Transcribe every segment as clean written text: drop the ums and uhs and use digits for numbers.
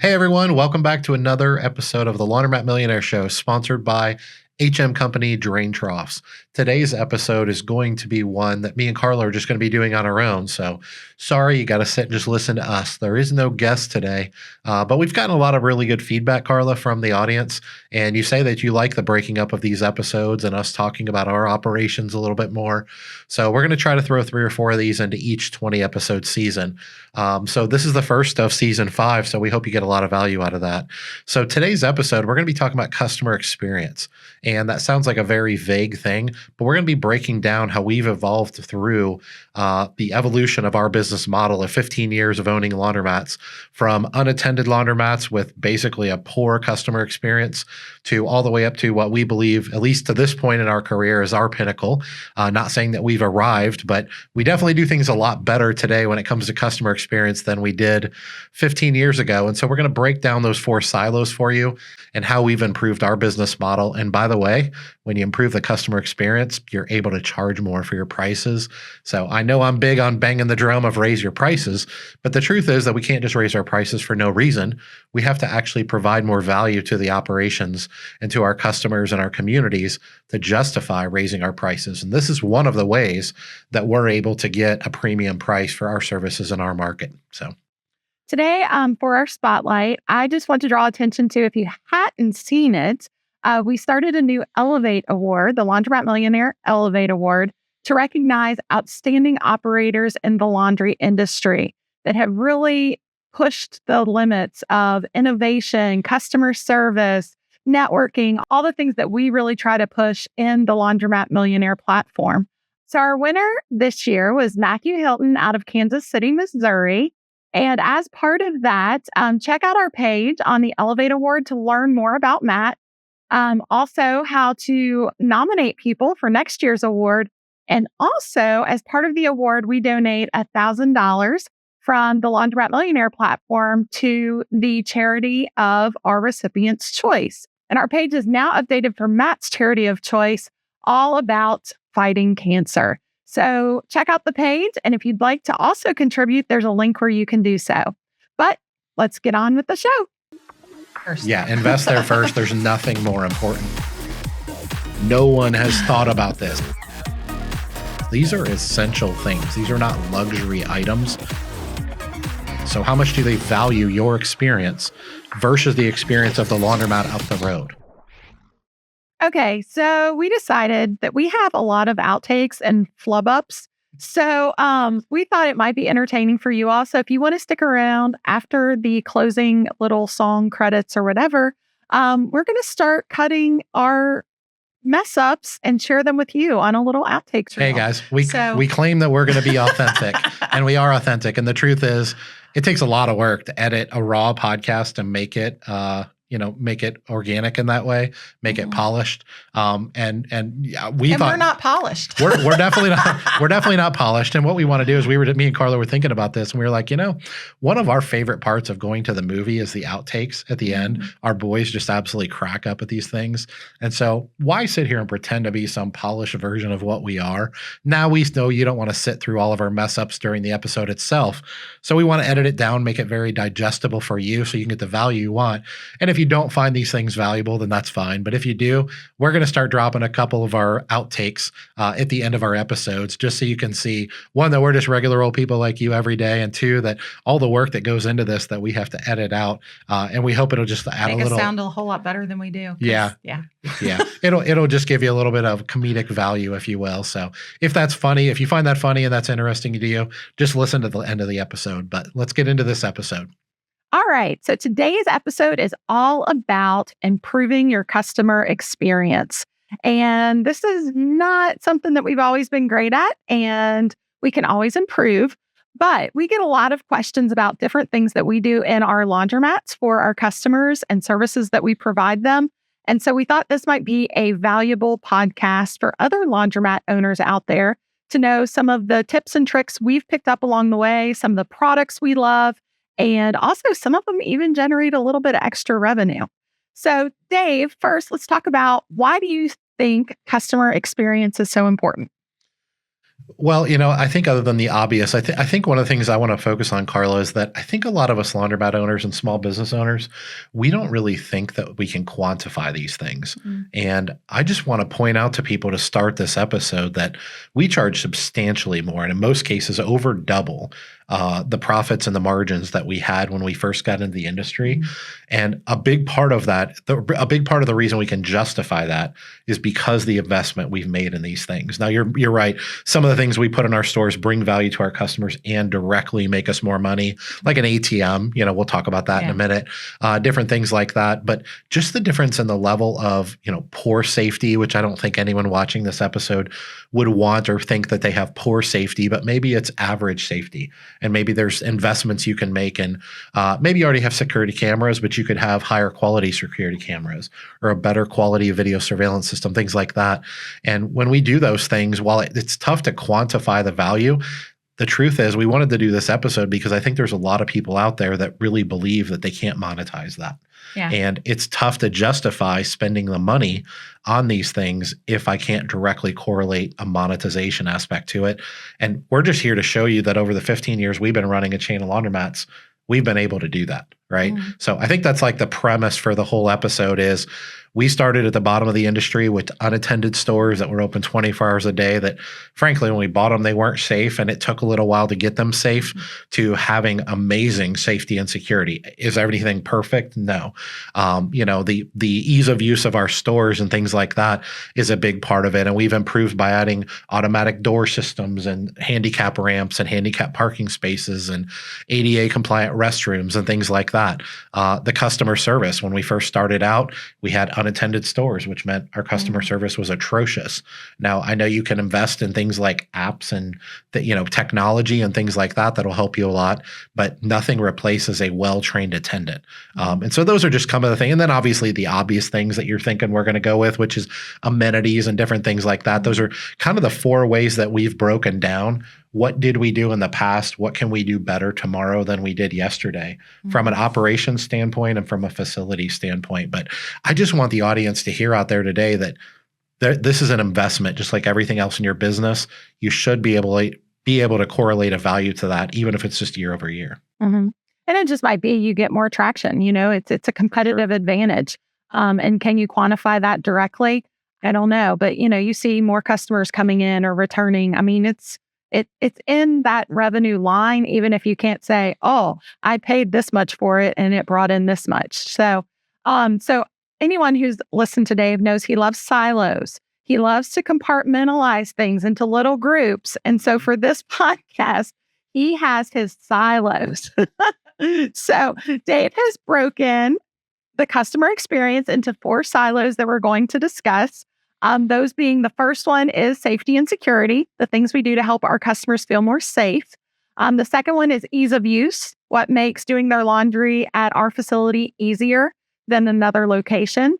Hey everyone, welcome back to another episode of the Laundromat Millionaire Show, sponsored by HM Company Drain Troughs. Today's episode is going to be one that me and Carla are just going to be doing on our own. So sorry, you got to sit and just listen to us. There is no guest today, but we've gotten a lot of really good feedback, Carla, from the audience. And you say that you like the breaking up of these episodes and us talking about our operations a little bit more. So we're going to try to throw 3 or 4 of these into each 20 episode season. So this is the first of season 5. So we hope you get a lot of value out of that. So today's episode, we're going to be talking about customer experience. And that sounds like a very vague thing, but we're going to be breaking down how we've evolved through the evolution of our business model of 15 years of owning laundromats, from unattended laundromats with basically a poor customer experience to all the way up to what we believe, at least to this point in our career, is our pinnacle. Not saying that we've arrived, but we definitely do things a lot better today when it comes to customer experience than we did 15 years ago. And so we're going to break down those 4 silos for you and how we've improved our business model. And by the way, when you improve the customer experience, you're able to charge more for your prices. So I know I'm big on banging the drum of raise your prices, but the truth is that we can't just raise our prices for no reason. We have to actually provide more value to the operations and to our customers and our communities to justify raising our prices. And this is one of the ways that we're able to get a premium price for our services in our market. So today, for our spotlight, I just want to draw attention to, if you hadn't seen it, we started a new Elevate Award, the Laundromat Millionaire Elevate Award, to recognize outstanding operators in the laundry industry that have really pushed the limits of innovation, customer service, networking, all the things that we really try to push in the Laundromat Millionaire platform. So our winner this year was Matthew Hilton out of Kansas City, Missouri. And as part of that, check out our page on the Elevate Award to learn more about Matt. Also, how to nominate people for next year's award. And also, as part of the award, we donate $1,000 from the Laundromat Millionaire platform to the charity of our recipient's choice. And our page is now updated for Matt's charity of choice, all about fighting cancer. So check out the page. And if you'd like to also contribute, there's a link where you can do so. But let's get on with the show. yeah, invest there first. There's nothing more important. No one has thought about this. These are essential things. These are not luxury items. So how much do they value your experience versus the experience of the laundromat up the road? Okay, so we decided that we have a lot of outtakes and flub ups. So we thought it might be entertaining for you all. So if you want to stick around after the closing little song credits or whatever, we're going to start cutting our mess ups and share them with you on a little outtakes reel. Hey guys, we claim that we're going to be authentic, and we are authentic. And the truth is, it takes a lot of work to edit a raw podcast and make it make it organic in that way, make it polished. And we're not polished. We're definitely not polished. And what we want to do is me and Carla were thinking about this, and we were like, one of our favorite parts of going to the movie is the outtakes at the end. Our boys just absolutely crack up at these things. And so why sit here and pretend to be some polished version of what we are? Now we know you don't want to sit through all of our mess ups during the episode itself. So we want to edit it down, make it very digestible for you so you can get the value you want. And if you don't find these things valuable, then that's fine. But if you do, we're going to start dropping a couple of our outtakes at the end of our episodes, just so you can see, one, that we're just regular old people like you every day, and 2, that all the work that goes into this that we have to edit out. And we hope it'll just add Make a little. Us sound a whole lot better than we do. Yeah. It'll just give you a little bit of comedic value, if you will. So if that's funny, if you find that funny and that's interesting to you, just listen to the end of the episode. But let's get into this episode. All right. So today's episode is all about improving your customer experience. And this is not something that we've always been great at, and we can always improve. But we get a lot of questions about different things that we do in our laundromats for our customers and services that we provide them. And so we thought this might be a valuable podcast for other laundromat owners out there to know some of the tips and tricks we've picked up along the way, some of the products we love, and also some of them even generate a little bit of extra revenue. So Dave, first, let's talk about, why do you think customer experience is so important? Well, I think other than the obvious, I think one of the things I want to focus on, Carla, is that I think a lot of us laundromat owners and small business owners, we don't really think that we can quantify these things. And I just want to point out to people to start this episode that we charge substantially more, and in most cases over double the profits and the margins that we had when we first got into the industry. And a big part of that, a big part of the reason we can justify that is because the investment we've made in these things. Now, you're right. Some of the things we put in our stores bring value to our customers and directly make us more money, like an ATM. We'll talk about that in a minute. Different things like that. But just the difference in the level of, poor safety, which I don't think anyone watching this episode would want or think that they have poor safety, but maybe it's average safety. And maybe there's investments you can make in, maybe you already have security cameras, but you could have higher quality security cameras or a better quality video surveillance system, things like that. And when we do those things, while it's tough to quantify the value, the truth is we wanted to do this episode because I think there's a lot of people out there that really believe that they can't monetize that. Yeah. And it's tough to justify spending the money on these things if I can't directly correlate a monetization aspect to it. And we're just here to show you that over the 15 years we've been running a chain of laundromats, we've been able to do that, right? So I think that's like the premise for the whole episode is we started at the bottom of the industry with unattended stores that were open 24 hours a day that, frankly, when we bought them, they weren't safe, and it took a little while to get them safe, to having amazing safety and security. Is everything perfect? No. The ease of use of our stores and things like that is a big part of it, and we've improved by adding automatic door systems and handicap ramps and handicap parking spaces and ADA compliant restrooms and things like that. The customer service, when we first started out, we had unattended stores, which meant our customer service was atrocious. Now, I know you can invest in things like apps and technology and things like that that'll help you a lot, but nothing replaces a well-trained attendant. And so those are just some of the things. And then obviously the obvious things that you're thinking we're going to go with, which is amenities and different things like that. Those are kind of the 4 ways that we've broken down. What did we do in the past? What can we do better tomorrow than we did yesterday from an operations standpoint and from a facility standpoint? But I just want the audience to hear out there today that this is an investment, just like everything else in your business. You should be able to correlate a value to that, even if it's just year over year. And it just might be you get more traction. It's a competitive advantage. And can you quantify that directly? I don't know. But, you see more customers coming in or returning. I mean, it's in that revenue line, even if you can't say, oh, I paid this much for it and it brought in this much. So anyone who's listened to Dave knows he loves silos. He loves to compartmentalize things into little groups. And so for this podcast, he has his silos. So Dave has broken the customer experience into 4 silos that we're going to discuss. Those being, the first one is safety and security, the things we do to help our customers feel more safe. The second one is ease of use, what makes doing their laundry at our facility easier than another location.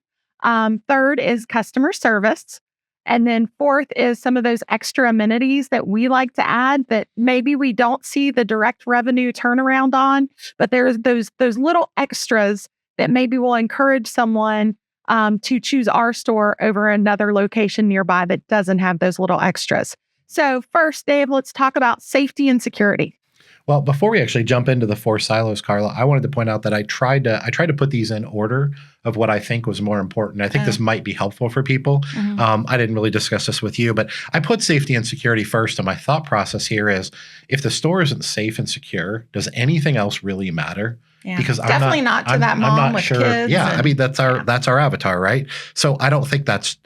Third is customer service. And then fourth is some of those extra amenities that we like to add that maybe we don't see the direct revenue turnaround on, but there's those little extras that maybe will encourage someone to choose our store over another location nearby that doesn't have those little extras. So first, Dave, let's talk about safety and security. Well, before we actually jump into the 4 silos, Carla, I wanted to point out that I tried to put these in order of what I think was more important. I think this might be helpful for people. I didn't really discuss this with you, but I put safety and security first. And my thought process here is, if the store isn't safe and secure, does anything else really matter? Yeah. Because definitely not to that mom with kids. Yeah, I mean that's our avatar, right? So I don't think that's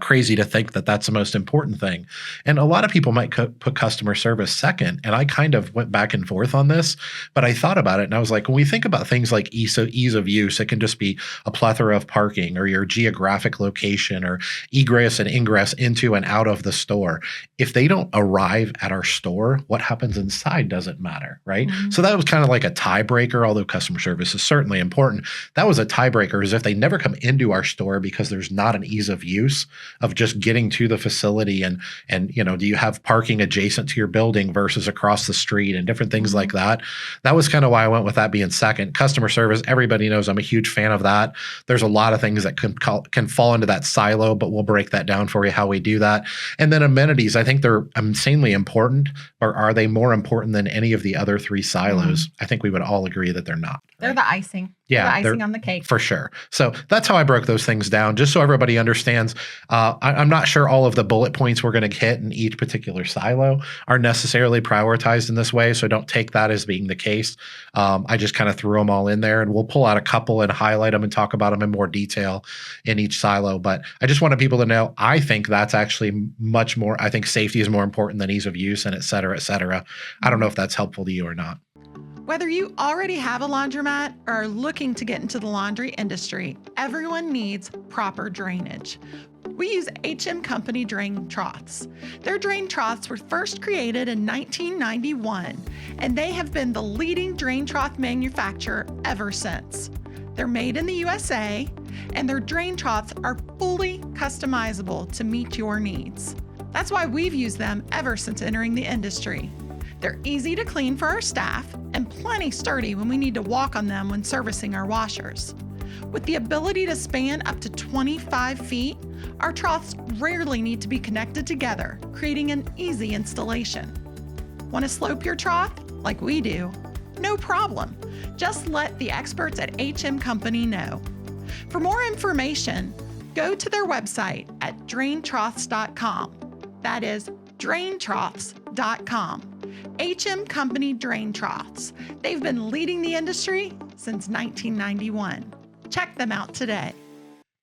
crazy to think that that's the most important thing. And a lot of people might put customer service second. And I kind of went back and forth on this, but I thought about it and I was like, when we think about things like ease of use, it can just be a plethora of parking or your geographic location or egress and ingress into and out of the store. If they don't arrive at our store, what happens inside doesn't matter, right? So that was kind of like a tiebreaker tiebreaker, although customer service is certainly important. That was a tiebreaker, is if they never come into our store because there's not an ease of use of just getting to the facility, and do you have parking adjacent to your building versus across the street and different things like that. That was kind of why I went with that being second. Customer service, everybody knows I'm a huge fan of that. There's a lot of things that can fall into that silo, but we'll break that down for you how we do that. And then amenities, I think they're insanely important, or are they more important than any of the other three silos? I think we would all agree that they're not. They're the icing. Yeah, the icing on the cake. For sure. So that's how I broke those things down, just so everybody understands. I'm not sure all of the bullet points we're going to hit in each particular silo are necessarily prioritized in this way, so don't take that as being the case. I just kind of threw them all in there, and we'll pull out a couple and highlight them and talk about them in more detail in each silo. But I just wanted people to know, I think that's actually much more, I think safety is more important than ease of use, and et cetera, et cetera. I don't know if that's helpful to you or not. Whether you already have a laundromat or are looking to get into the laundry industry, everyone needs proper drainage. We use HM Company drain troughs. Their drain troughs were first created in 1991, and they have been the leading drain trough manufacturer ever since. They're made in the USA, and their drain troughs are fully customizable to meet your needs. That's why we've used them ever since entering the industry. They're easy to clean for our staff and plenty sturdy when we need to walk on them when servicing our washers. With the ability to span up to 25 feet, our troughs rarely need to be connected together, creating an easy installation. Want to slope your trough like we do? No problem. Just let the experts at HM Company know. For more information, go to their website at draintroughs.com. That is draintroughs.com. HM Company Drain Troughs. They've been leading the industry since 1991. Check them out today.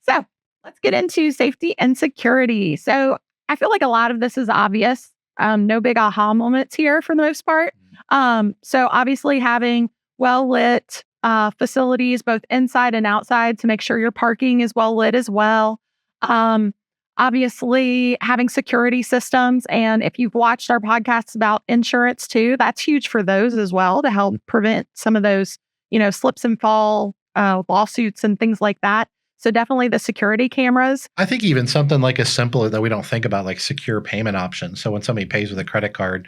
So let's get into safety and security. So I feel like a lot of this is obvious. No big aha moments here for the most part. So obviously having well-lit facilities, both inside and outside, to make sure your parking is well-lit as well. Obviously, having security systems. And if you've watched our podcasts about insurance too, that's huge for those as well, to help prevent some of those, slips and fall lawsuits and things like that. So definitely the security cameras. I think even something like as simple that we don't think about, like secure payment options. So when somebody pays with a credit card,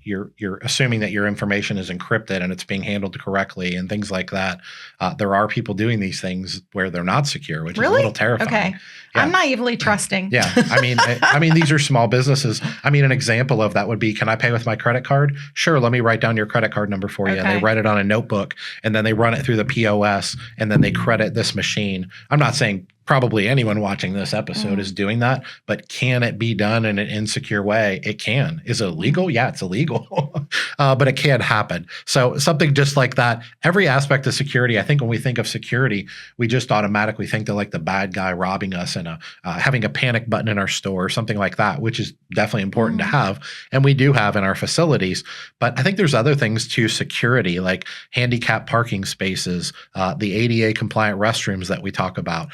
you're assuming that your information is encrypted and it's being handled correctly and things like that. There are people doing these things where they're not secure, which is a little terrifying. Okay. Yeah. I'm naively trusting. Yeah. I mean, these are small businesses. An example of that would be, can I pay with my credit card? Sure. Let me write down your credit card number for you. And they write it on a notebook, and then they run it through the POS, and then they credit this machine. I'm not saying probably anyone watching this episode is doing that, but can it be done in an insecure way? It can. Is it illegal? Yeah, it's illegal, but it can happen. So something just like that, every aspect of security, I think when we think of security, we just automatically think to like the bad guy robbing us and having a panic button in our store or something like that, which is definitely important to have. And we do have in our facilities. But I think there's other things to security, like handicap parking spaces, the ADA compliant restrooms that we talk about.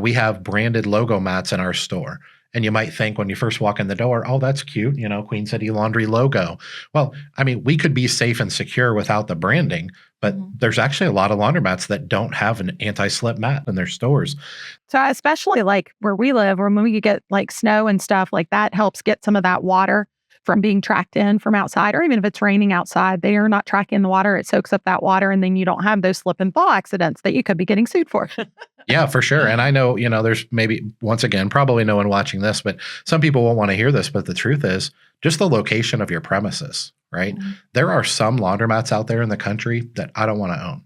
We have branded logo mats in our store. And you might think when you first walk in the door, oh, that's cute, Queen City Laundry logo. Well, we could be safe and secure without the branding, but there's actually a lot of laundromats that don't have an anti-slip mat in their stores. So especially like where we live, or when we get like snow and stuff like that, helps get some of that water from being tracked in from outside, or even if it's raining outside, they are not tracking the water. It soaks up that water, and then you don't have those slip and fall accidents that you could be getting sued for. Yeah, for sure. And I know, there's maybe, once again, probably no one watching this, but some people won't want to hear this. But the truth is just the location of your premises, right? There are some laundromats out there in the country that I don't want to own.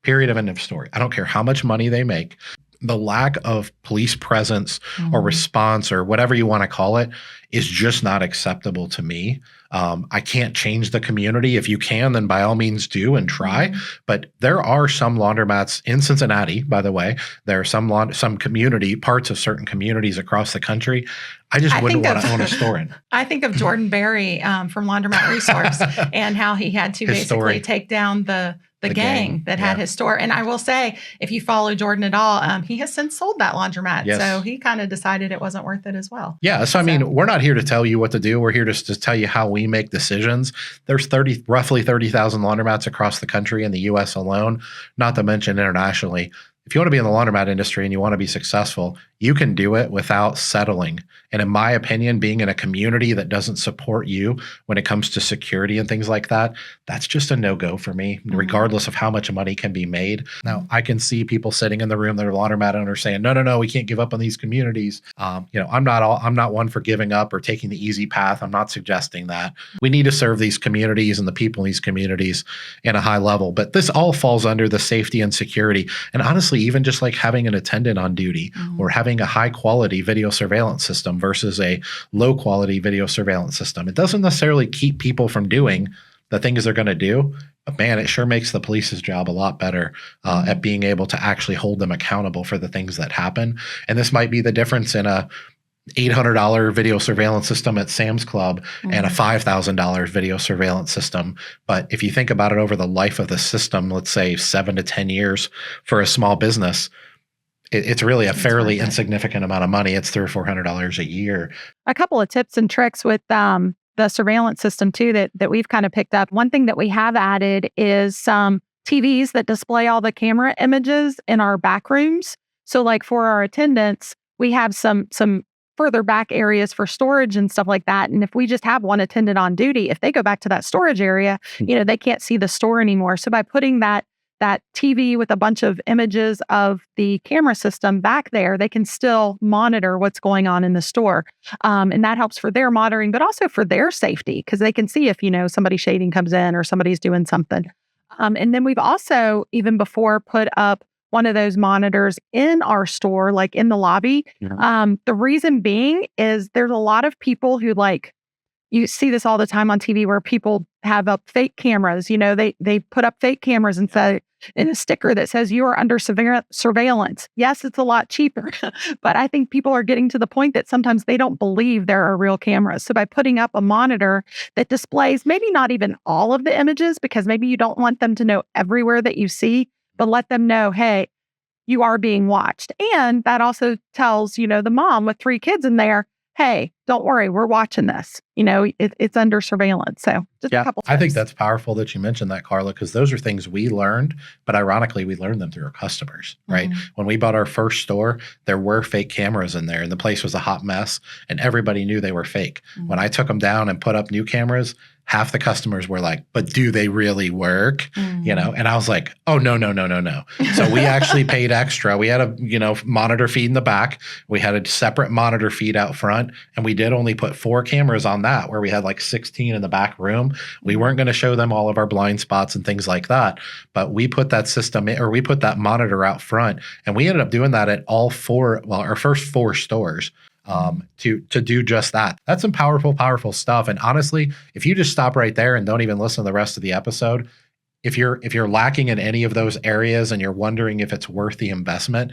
Period, of end of story. I don't care how much money they make. The lack of police presence or response or whatever you want to call it is just not acceptable to me. I can't change the community. If you can, then by all means do and try. But there are some laundromats in Cincinnati, by the way. There are some parts of certain communities across the country. I just wouldn't want to own a store in. I think of Jordan Berry from Laundromat Resource and how he had to basically take down the gang that had his store. And I will say, if you follow Jordan at all, he has since sold that laundromat. Yes. So he kind of decided it wasn't worth it as well. Yeah. So, we're not not here to tell you what to do. We're here just to tell you how we make decisions. There's roughly 30,000 laundromats across the country in the US alone, not to mention internationally. If you want to be in the laundromat industry and you want to be successful, you can do it without settling. And in my opinion, being in a community that doesn't support you when it comes to security and things like that, that's just a no-go for me, regardless of how much money can be made. Now, I can see people sitting in the room that are laundromat owners saying, no, we can't give up on these communities. I'm not one for giving up or taking the easy path. I'm not suggesting that. We need to serve these communities and the people in these communities in a high level. But this all falls under the safety and security. And honestly, even just like having an attendant on duty or having a high quality video surveillance system versus a low quality video surveillance system. It doesn't necessarily keep people from doing the things they're going to do, but man, it sure makes the police's job a lot better at being able to actually hold them accountable for the things that happen. And this might be the difference in a $800 video surveillance system at Sam's Club and a $5,000 video surveillance system. But if you think about it over the life of the system, let's say 7 to 10 years for a small business, it's really a fairly insignificant amount of money. It's $300 or $400 a year. A couple of tips and tricks with the surveillance system too that we've kind of picked up. One thing that we have added is some TVs that display all the camera images in our back rooms. So like for our attendants, we have some further back areas for storage and stuff like that. And if we just have one attendant on duty, if they go back to that storage area, they can't see the store anymore. So by putting that TV with a bunch of images of the camera system back there, they can still monitor what's going on in the store. And that helps for their monitoring, but also for their safety, because they can see if, somebody shading comes in or somebody's doing something. And then we've also, even before, put up one of those monitors in our store, like in the lobby. The reason being is there's a lot of people who you see this all the time on TV where people have up fake cameras. They put up fake cameras and say in a sticker that says you are under surveillance. Yes, it's a lot cheaper, but I think people are getting to the point that sometimes they don't believe there are real cameras. So by putting up a monitor that displays maybe not even all of the images, because maybe you don't want them to know everywhere that you see, but let them know, hey, you are being watched. And that also tells, the mom with 3 kids in there, hey, don't worry, we're watching this. It's under surveillance. So just a couple tips. I think that's powerful that you mentioned that, Carla, because those are things we learned, but ironically, we learned them through our customers, right? When we bought our first store, there were fake cameras in there and the place was a hot mess and everybody knew they were fake. When I took them down and put up new cameras, half the customers were like, but do they really work? And I was like, oh, no. So we actually paid extra. We had a, monitor feed in the back. We had a separate monitor feed out front. And we did only put 4 cameras on that, where we had like 16 in the back room. We weren't going to show them all of our blind spots and things like that. But we put that system in, or we put that monitor out front. And we ended up doing that at our first 4 stores. To do just that. That's some powerful stuff. And honestly, if you just stop right there and don't even listen to the rest of the episode, if you're lacking in any of those areas and you're wondering if it's worth the investment,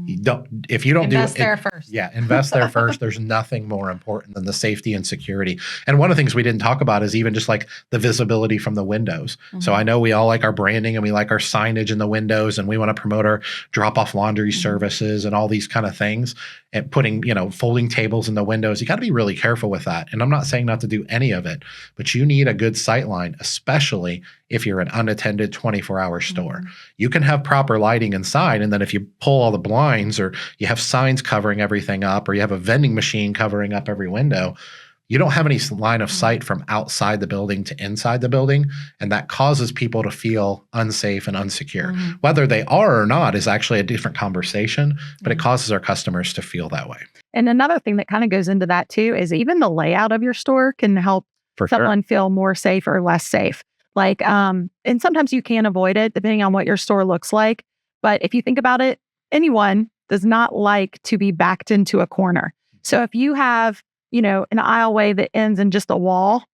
invest there first. Yeah, invest there first. There's nothing more important than the safety and security. And one of the things we didn't talk about is even just like the visibility from the windows. So I know we all like our branding and we like our signage in the windows and we want to promote our drop-off laundry services and all these kind of things. And putting, folding tables in the windows, you got to be really careful with that. And I'm not saying not to do any of it, but you need a good sight line, especially if you're an unattended 24-hour store. You can have proper lighting inside, and then if you pull all the blinds or you have signs covering everything up or you have a vending machine covering up every window, you don't have any line of sight from outside the building to inside the building, and that causes people to feel unsafe and unsecure. Whether they are or not is actually a different conversation, but it causes our customers to feel that way. And another thing that kind of goes into that too is even the layout of your store can help someone feel more safe or less safe. And sometimes you can avoid it depending on what your store looks like. But if you think about it, anyone does not like to be backed into a corner. So if you have an aisleway that ends in just a wall,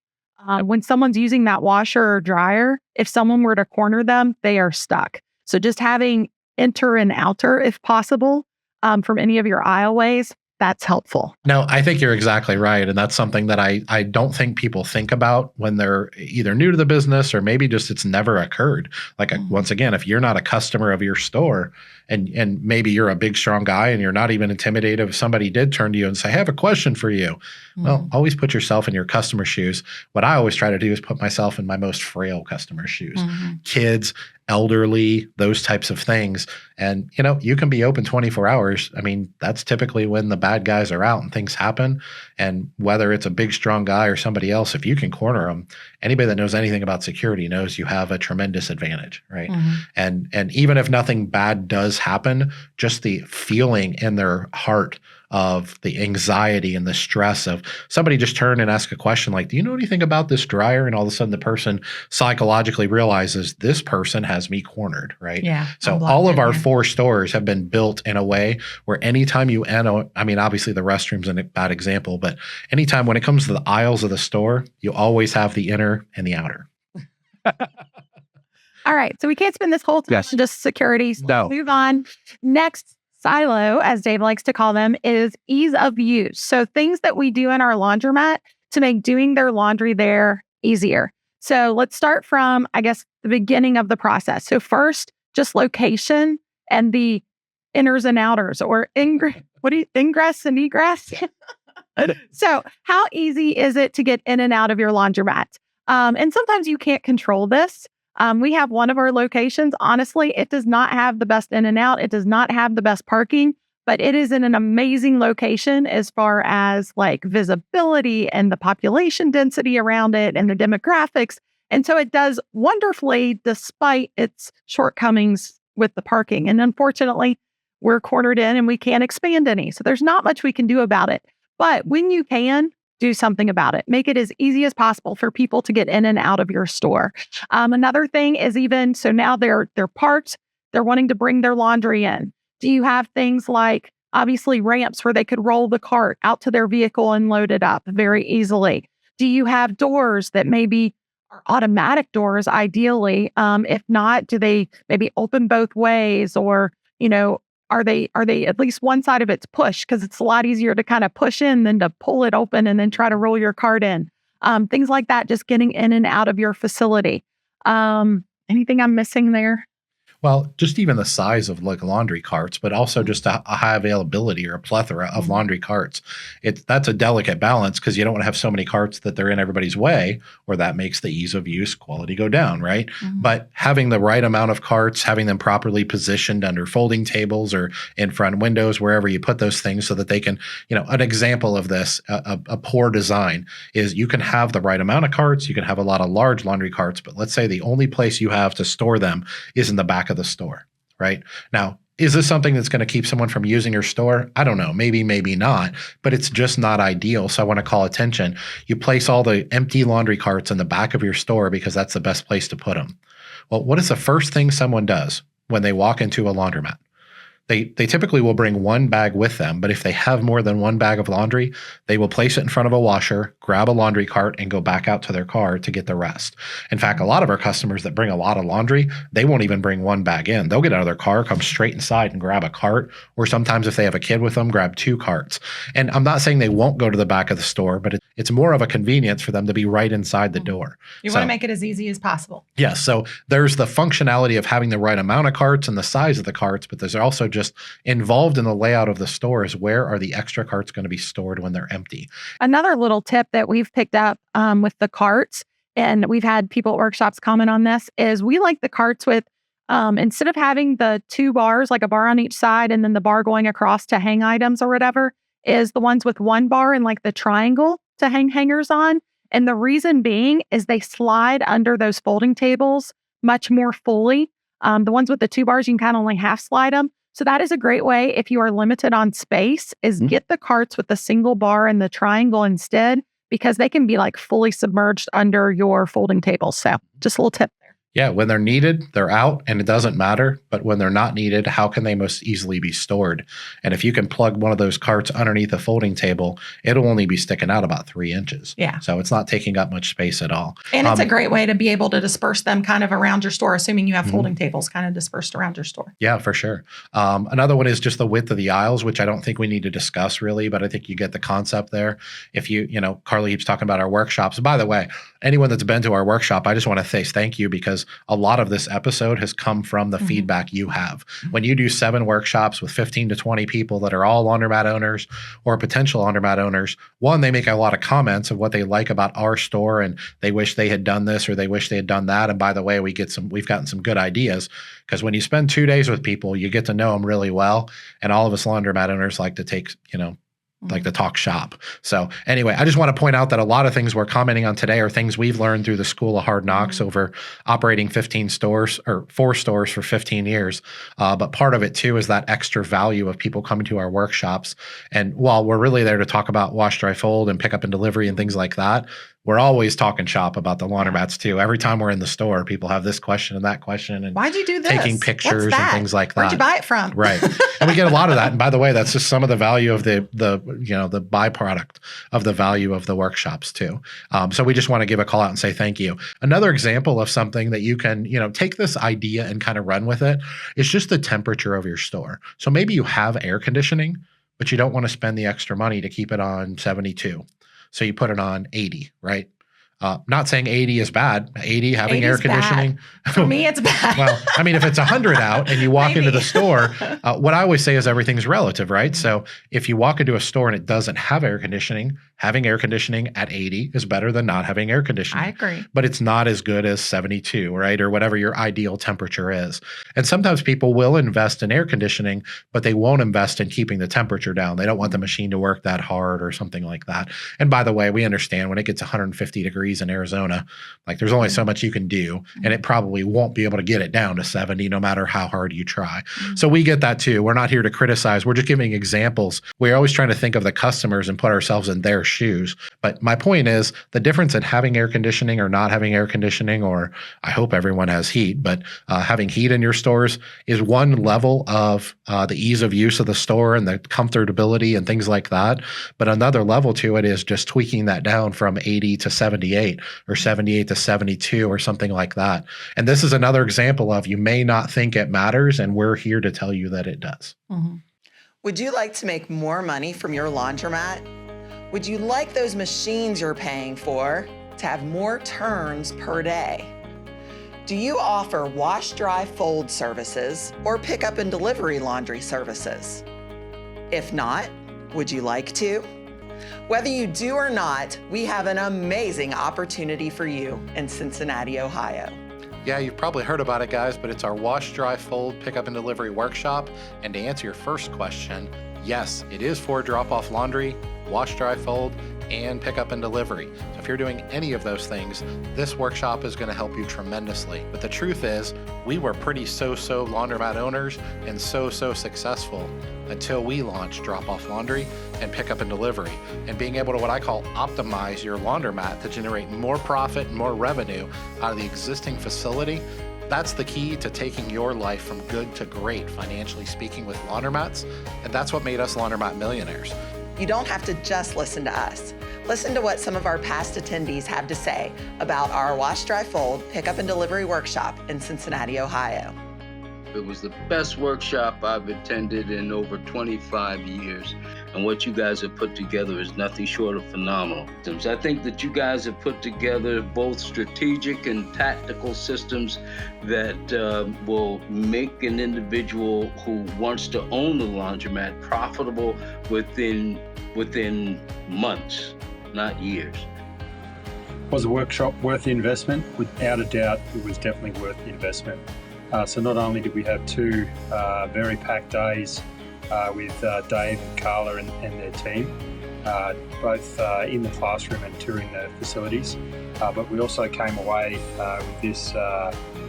when someone's using that washer or dryer, if someone were to corner them, they are stuck. So just having enter and outer, if possible, from any of your aisleways, that's helpful. No, I think you're exactly right. And that's something that I don't think people think about when they're either new to the business or maybe just it's never occurred. Like, once again, if you're not a customer of your store and maybe you're a big, strong guy and you're not even intimidated if somebody did turn to you and say, "I have a question for you." Well, always put yourself in your customer's shoes. What I always try to do is put myself in my most frail customer's shoes. Kids, elderly, those types of things. And, you can be open 24 hours. I mean, that's typically when the bad guys are out and things happen. And whether it's a big, strong guy or somebody else, if you can corner them, anybody that knows anything about security knows you have a tremendous advantage, right? And even if nothing bad does happen, just the feeling in their heart of the anxiety and the stress of somebody just turn and ask a question like, "Do you know anything about this dryer?" And all of a sudden the person psychologically realizes this person has me cornered, right? Yeah. So all of our 4 stores have been built in a way where anytime you enter, I mean, obviously the restroom's a bad example, but anytime when it comes to the aisles of the store, you always have the inner and the outer. All right. So we can't spend this whole time on just security. So No. move on. Next silo, as Dave likes to call them, is ease of use. So things that we do in our laundromat to make doing their laundry there easier. So let's start from, I guess, the beginning of the process. So first, just location and the inners and outers, or ingress and egress. So how easy is it to get in and out of your laundromat? And sometimes you can't control this. We have one of our locations. Honestly, it does not have the best in and out. It does not have the best parking, but it is in an amazing location as far as like visibility and the population density around it and the demographics. And so it does wonderfully despite its shortcomings with the parking. And unfortunately, we're cornered in and we can't expand any. So there's not much we can do about it. But when you can, do something about it. Make it as easy as possible for people to get in and out of your store. Another thing is so now they're parked, they're wanting to bring their laundry in. Do you have things like obviously ramps where they could roll the cart out to their vehicle and load it up very easily? Do you have doors that maybe are automatic doors ideally? If not, do they maybe open both ways, or, are they at least one side of it's push, because it's a lot easier to kind of push in than to pull it open and then try to roll your cart in. Things like that, just getting in and out of your facility. Anything I'm missing there? Well, just even the size of like laundry carts, but also just a high availability or a plethora of laundry carts. That's a delicate balance because you don't want to have so many carts that they're in everybody's way, or that makes the ease of use quality go down, right? But having the right amount of carts, having them properly positioned under folding tables or in front windows, wherever you put those things so that they can, an example of this, a poor design is you can have the right amount of carts, you can have a lot of large laundry carts, but let's say the only place you have to store them is in the back of the store, right? Now, is this something that's going to keep someone from using your store? I don't know. Maybe, maybe not, but it's just not ideal. So I want to call attention. You place all the empty laundry carts in the back of your store because that's the best place to put them. Well, what is the first thing someone does when they walk into a laundromat? They typically will bring one bag with them, but if they have more than one bag of laundry, they will place it in front of a washer, grab a laundry cart, and go back out to their car to get the rest. In fact, a lot of our customers that bring a lot of laundry, they won't even bring one bag in. They'll get out of their car, come straight inside and grab a cart, or sometimes if they have a kid with them, grab 2 carts. And I'm not saying they won't go to the back of the store, but it's more of a convenience for them to be right inside the door. You want to make it as easy as possible. Yes. So there's the functionality of having the right amount of carts and the size of the carts, but there's also just involved in the layout of the store is where are the extra carts going to be stored when they're empty. Another little tip that we've picked up with the carts, and we've had people at workshops comment on this, is we like the carts with, instead of having the 2 bars, like a bar on each side and then the bar going across to hang items or whatever, is the ones with 1 bar and like the triangle to hang hangers on. And the reason being is they slide under those folding tables much more fully. The ones with the 2 bars, you can kind of only half slide them. So that is a great way if you are limited on space, is get the carts with the single bar and the triangle instead, because they can be like fully submerged under your folding table. So just a little tip there. Yeah, when they're needed, they're out and it doesn't matter. But when they're not needed, how can they most easily be stored? And if you can plug one of those carts underneath a folding table, it'll only be sticking out about 3 inches. Yeah. So it's not taking up much space at all. And it's a great way to be able to disperse them kind of around your store, assuming you have folding tables kind of dispersed around your store. Yeah, for sure. Another one is just the width of the aisles, which I don't think we need to discuss really, but I think you get the concept there. If Carla keeps talking about our workshops. By the way, anyone that's been to our workshop, I just want to say thank you, because a lot of this episode has come from the feedback you have. When you do 7 workshops with 15 to 20 people that are all laundromat owners or potential laundromat owners, one, they make a lot of comments of what they like about our store and they wish they had done this or they wish they had done that. And by the way, we've gotten some good ideas, because when you spend 2 days with people, you get to know them really well. And all of us laundromat owners like to take, like to talk shop. So anyway, I just want to point out that a lot of things we're commenting on today are things we've learned through the School of Hard Knocks over operating 15 stores or 4 stores for 15 years. But part of it too is that extra value of people coming to our workshops. And while we're really there to talk about wash, dry, fold and pick up and delivery and things like that, we're always talking shop about the laundromats too. Every time we're in the store, people have this question and that question, and why'd you do this? Taking pictures and things like that. Where'd you buy it from? Right. And we get a lot of that. And by the way, that's just some of the value of the byproduct of the value of the workshops too. So we just want to give a call out and say thank you. Another example of something that you can, take this idea and kind of run with it is just the temperature of your store. So maybe you have air conditioning, but you don't want to spend the extra money to keep it on 72. So you put it on 80, right? Not saying 80 is bad. 80 having air conditioning. For me, it's bad. Well, I mean, if it's 100 out and you walk into the store, what I always say is everything's relative, right? So if you walk into a store and it doesn't have air conditioning, having air conditioning at 80 is better than not having air conditioning. I agree. But it's not as good as 72, right? Or whatever your ideal temperature is. And sometimes people will invest in air conditioning, but they won't invest in keeping the temperature down. They don't want the machine to work that hard or something like that. And by the way, we understand when it gets 150 degrees in Arizona, like there's only so much you can do, and it probably won't be able to get it down to 70 no matter how hard you try. So we get that too. We're not here to criticize. We're just giving examples. We're always trying to think of the customers and put ourselves in their shoes. But my point is the difference in having air conditioning or not having air conditioning, or I hope everyone has heat, but having heat in your stores is one level of the ease of use of the store and the comfortability and things like that. But another level to it is just tweaking that down from 80 to 78 or 78 to 72 or something like that. And this is another example of you may not think it matters, and we're here to tell you that it does. Would you like to make more money from your laundromat? Would you like those machines you're paying for to have more turns per day? Do you offer wash, dry, fold services or pick up and delivery laundry services? If not, would you like to? Whether you do or not, we have an amazing opportunity for you in Cincinnati, Ohio. Yeah, you've probably heard about it, guys, but it's our wash, dry, fold, pick up and delivery workshop. And to answer your first question, yes, it is for drop-off laundry, wash, dry, fold, and pick up and delivery. So if you're doing any of those things, this workshop is going to help you tremendously. But the truth is, we were pretty so-so laundromat owners and so-so successful until we launched drop-off laundry and pick up and delivery. And being able to what I call optimize your laundromat to generate more profit and more revenue out of the existing facility, that's the key to taking your life from good to great, financially speaking, with laundromats. And that's what made us Laundromat Millionaires. You don't have to just listen to us. Listen to what some of our past attendees have to say about our Wash, Dry, Fold, Pick Up and Delivery workshop in Cincinnati, Ohio. It was the best workshop I've attended in over 25 years. And what you guys have put together is nothing short of phenomenal. I think that you guys have put together both strategic and tactical systems that will make an individual who wants to own the laundromat profitable within months, not years. Was the workshop worth the investment? Without a doubt, it was definitely worth the investment. So not only did we have 2 very packed days with Dave and Carla and their team, both in the classroom and touring the facilities, but we also came away with this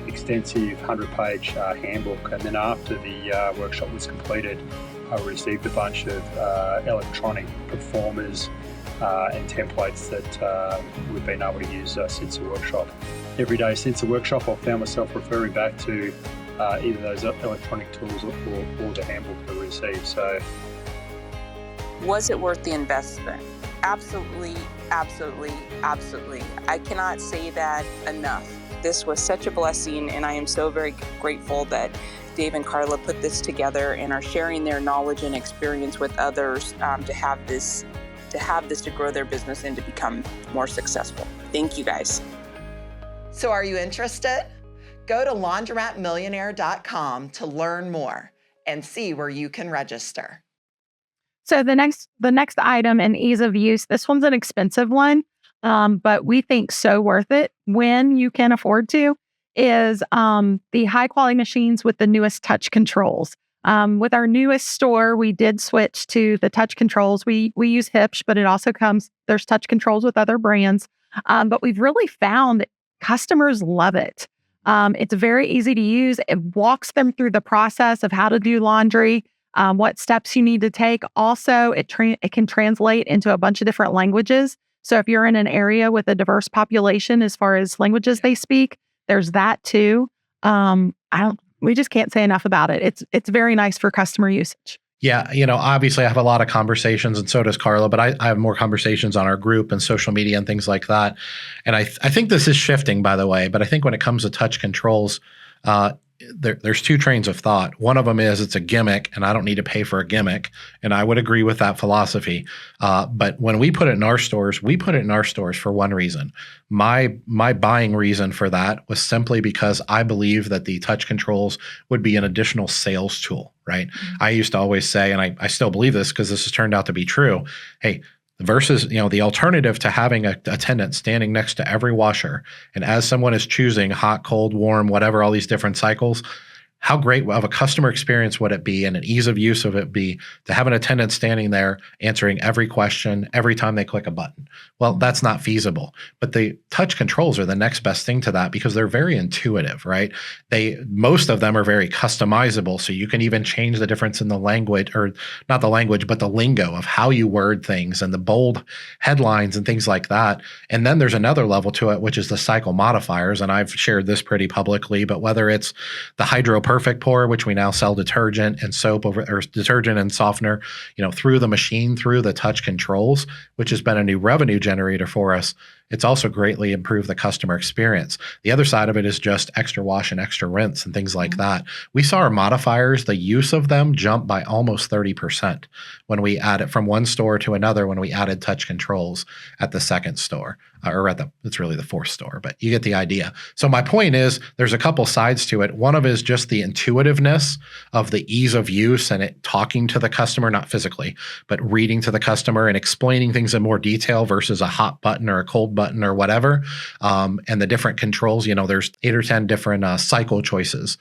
extensive 100-page handbook. And then after the workshop was completed, I received a bunch of electronic performers and templates that we've been able to use since the workshop. every day since the workshop, I've found myself referring back to either those electronic tools or the handbook I received. So, was it worth the investment? Absolutely, absolutely, absolutely. I cannot say that enough. This was such a blessing, and I am so very grateful that Dave and Carla put this together and are sharing their knowledge and experience with others to have this to grow their business and to become more successful. Thank you, guys. So are you interested? Go to laundromatmillionaire.com to learn more and see where you can register. So the next item in ease of use, this one's an expensive one, but we think so worth it when you can afford to, is the high quality machines with the newest touch controls. With our newest store, we did switch to the touch controls. We use Hipsch, but it also there's touch controls with other brands. But we've really found customers love it. It's very easy to use. It walks them through the process of how to do laundry, what steps you need to take. Also, it can translate into a bunch of different languages. So if you're in an area with a diverse population as far as languages they speak, there's that too. We just can't say enough about it. It's very nice for customer usage. Yeah, obviously I have a lot of conversations, and so does Carla, but I have more conversations on our group and social media and things like that. And I think this is shifting, by the way, but I think when it comes to touch controls, there's two trains of thought. One of them is it's a gimmick and I don't need to pay for a gimmick. And I would agree with that philosophy. But when we put it in our stores, we put it in our stores for one reason. My buying reason for that was simply because I believe that the touch controls would be an additional sales tool, right? Mm-hmm. I used to always say, and I still believe this because this has turned out to be true. Hey, versus, the alternative to having a attendant standing next to every washer, and as someone is choosing hot, cold, warm, whatever, all these different cycles, how great of a customer experience would it be and an ease of use of it be to have an attendant standing there answering every question every time they click a button? Well, that's not feasible. But the touch controls are the next best thing to that because they're very intuitive, right? Most of them are very customizable. So you can even change the difference in the language, or not the language, but the lingo of how you word things and the bold headlines and things like that. And then there's another level to it, which is the cycle modifiers. And I've shared this pretty publicly, but whether it's the Hydro Perfect Pour, which we now sell detergent and soap or detergent and softener, through the machine, through the touch controls, which has been a new revenue generator for us. It's also greatly improved the customer experience. The other side of it is just extra wash and extra rinse and things like that. We saw our modifiers, the use of them jump by almost 30% when we added from one store to another, when we added touch controls at the second store, or it's really the fourth store, but you get the idea. So my point is there's a couple sides to it. One of it is just the intuitiveness of the ease of use and it talking to the customer, not physically, but reading to the customer and explaining things in more detail versus a hot button or a cold button or whatever. And the different controls, there's 8 or 10 different cycle choices.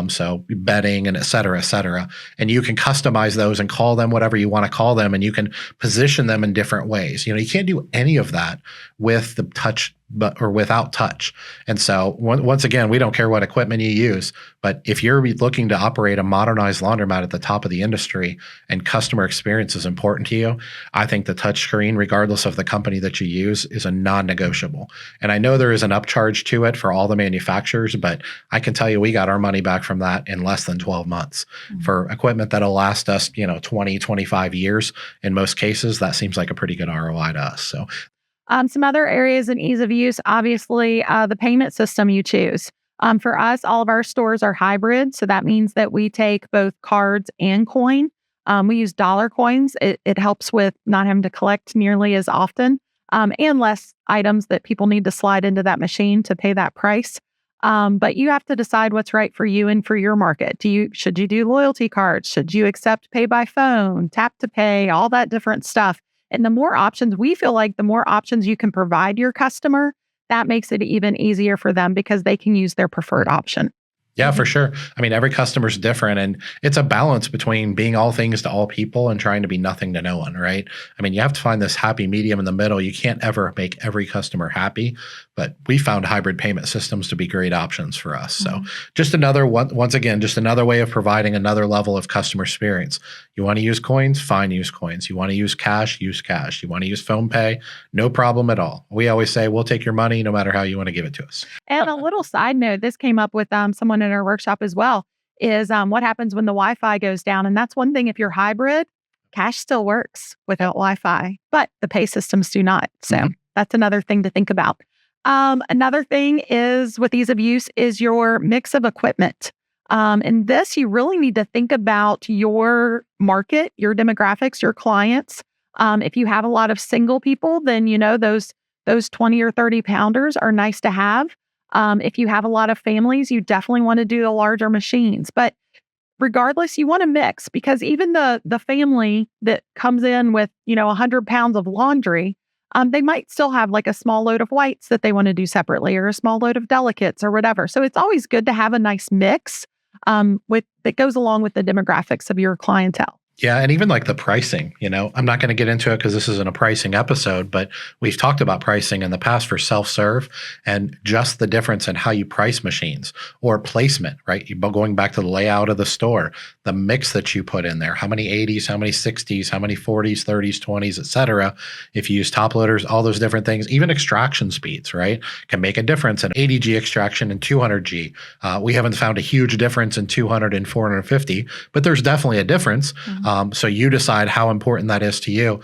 So bedding and et cetera, and you can customize those and call them whatever you want to call them. And you can position them in different ways. You can't do any of that with the touch or without touch. And so once again, we don't care what equipment you use, but if you're looking to operate a modernized laundromat at the top of the industry and customer experience is important to you, I think the touch screen, regardless of the company that you use, is a non-negotiable. And I know there is an upcharge to it for all the manufacturers, but I can tell you we got our money back from that in less than 12 months. Mm-hmm. For equipment that'll last us, 20, 25 years. In most cases, that seems like a pretty good ROI to us. So some other areas in ease of use, obviously, the payment system you choose. For us, all of our stores are hybrid. So that means that we take both cards and coin. We use dollar coins. It helps with not having to collect nearly as often and less items that people need to slide into that machine to pay that price. But you have to decide what's right for you and for your market. Should you do loyalty cards? Should you accept pay by phone, tap to pay, all that different stuff? And the more options, we feel like the more options you can provide your customer, that makes it even easier for them because they can use their preferred option. Yeah, for sure. I mean, every customer's different, and it's a balance between being all things to all people and trying to be nothing to no one, right? I mean, you have to find this happy medium in the middle. You can't ever make every customer happy, but we found hybrid payment systems to be great options for us. So just another one, once again, just another way of providing another level of customer experience. You want to use coins? Fine, use coins. You want to use cash? Use cash. You want to use phone pay? No problem at all. We always say, we'll take your money no matter how you want to give it to us. And a little side note, this came up with someone in our workshop as well, is what happens when the Wi-Fi goes down. And that's one thing, if you're hybrid, cash still works without Wi-Fi, but the pay systems do not. So that's another thing to think about. Another thing is with ease of use is your mix of equipment. In this, you really need to think about your market, your demographics, your clients. If you have a lot of single people, then those 20 or 30 pounders are nice to have. If you have a lot of families, you definitely want to do the larger machines. But regardless, you want to mix, because even the family that comes in with 100 pounds of laundry, they might still have like a small load of whites that they want to do separately, or a small load of delicates or whatever. So it's always good to have a nice mix that goes along with the demographics of your clientele. Yeah, and even like the pricing, I'm not going to get into it because this isn't a pricing episode, but we've talked about pricing in the past for self-serve, and just the difference in how you price machines or placement, right? Going back to the layout of the store, the mix that you put in there, how many 80s, how many 60s, how many 40s, 30s, 20s, et cetera. If you use top loaders, all those different things, even extraction speeds, right, can make a difference in 80G extraction and 200G. We haven't found a huge difference in 200 and 450, but there's definitely a difference. So you decide how important that is to you.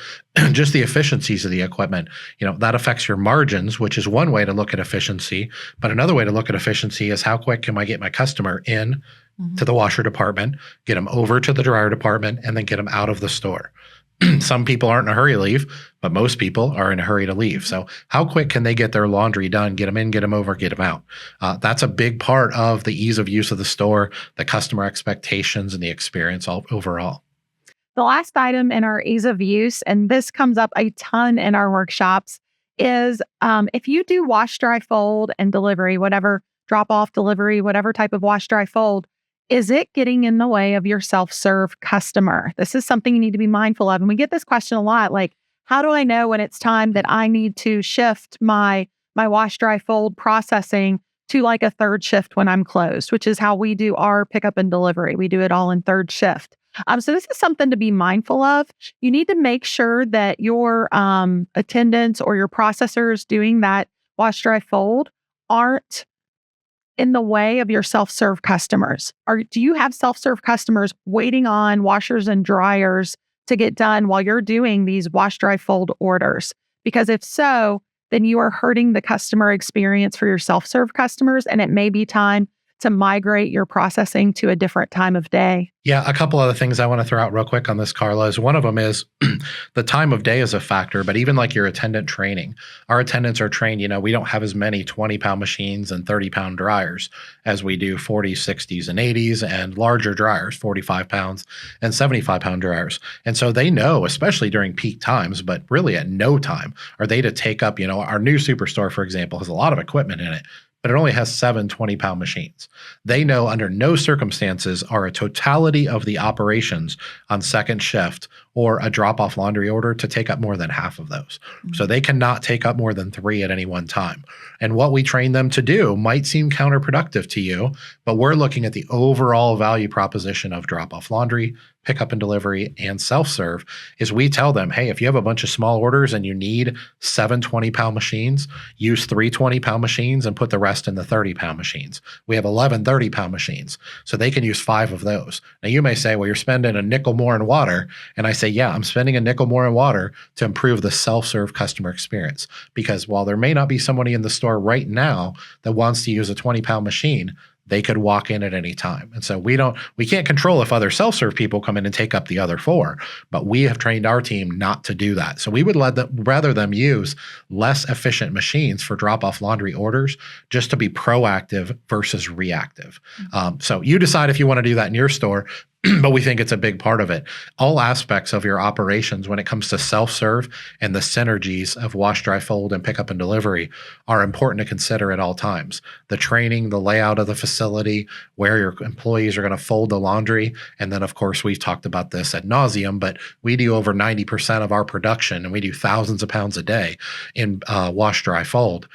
Just the efficiencies of the equipment, that affects your margins, which is one way to look at efficiency. But another way to look at efficiency is how quick can I get my customer in to the washer department, get them over to the dryer department, and then get them out of the store. Some people aren't in a hurry to leave, but most people are in a hurry to leave. So how quick can they get their laundry done, get them in, get them over, get them out? That's a big part of the ease of use of the store, the customer expectations, and the experience overall. The last item in our ease of use, and this comes up a ton in our workshops, is if you do wash, dry, fold, and delivery, whatever drop-off delivery, whatever type of wash, dry, fold, is it getting in the way of your self-serve customer? This is something you need to be mindful of. And we get this question a lot, like, how do I know when it's time that I need to shift my wash, dry, fold processing to like a third shift when I'm closed, which is how we do our pickup and delivery. We do it all in third shift. So this is something to be mindful of. You need to make sure that your attendants or your processors doing that wash, dry, fold aren't in the way of your self-serve customers. Do you have self-serve customers waiting on washers and dryers to get done while you're doing these wash, dry, fold orders? Because if so, then you are hurting the customer experience for your self-serve customers, and it may be time to migrate your processing to a different time of day. Yeah, a couple other things I want to throw out real quick on this, Carla, is one of them is the time of day is a factor, but even like your attendant training. Our attendants are trained, we don't have as many 20-pound machines and 30-pound dryers as we do 40s, 60s, and 80s, and larger dryers, 45 pounds and 75-pound dryers. And so they know, especially during peak times, but really at no time, are they to take up, our new Superstore, for example, has a lot of equipment in it, but it only has 7 20-pound machines. They know under no circumstances are a totality of the operations on second shift or a drop-off laundry order to take up more than half of those. So they cannot take up more than 3 at any one time. And what we train them to do might seem counterproductive to you, but we're looking at the overall value proposition of drop-off laundry, pickup and delivery, and self-serve, is we tell them, hey, if you have a bunch of small orders and you need 7 20-pound machines, use 3 20-pound machines and put the rest in the 30-pound machines. We have 11 30-pound machines, so they can use 5 of those. Now you may say, well, you're spending a nickel more in water. And I say, yeah, I'm spending a nickel more in water to improve the self-serve customer experience. Because while there may not be somebody in the store right now that wants to use a 20-pound machine, they could walk in at any time. And so we can't control if other self-serve people come in and take up the other 4, but we have trained our team not to do that. So we would rather them use less efficient machines for drop-off laundry orders just to be proactive versus reactive. So you decide if you want to do that in your store. but we think it's a big part of it. All aspects of your operations when it comes to self-serve and the synergies of wash, dry, fold, and pickup and delivery are important to consider at all times. The training, the layout of the facility, where your employees are going to fold the laundry. And then, of course, we've talked about this ad nauseum, but we do over 90% of our production, and we do thousands of pounds a day in wash, dry, fold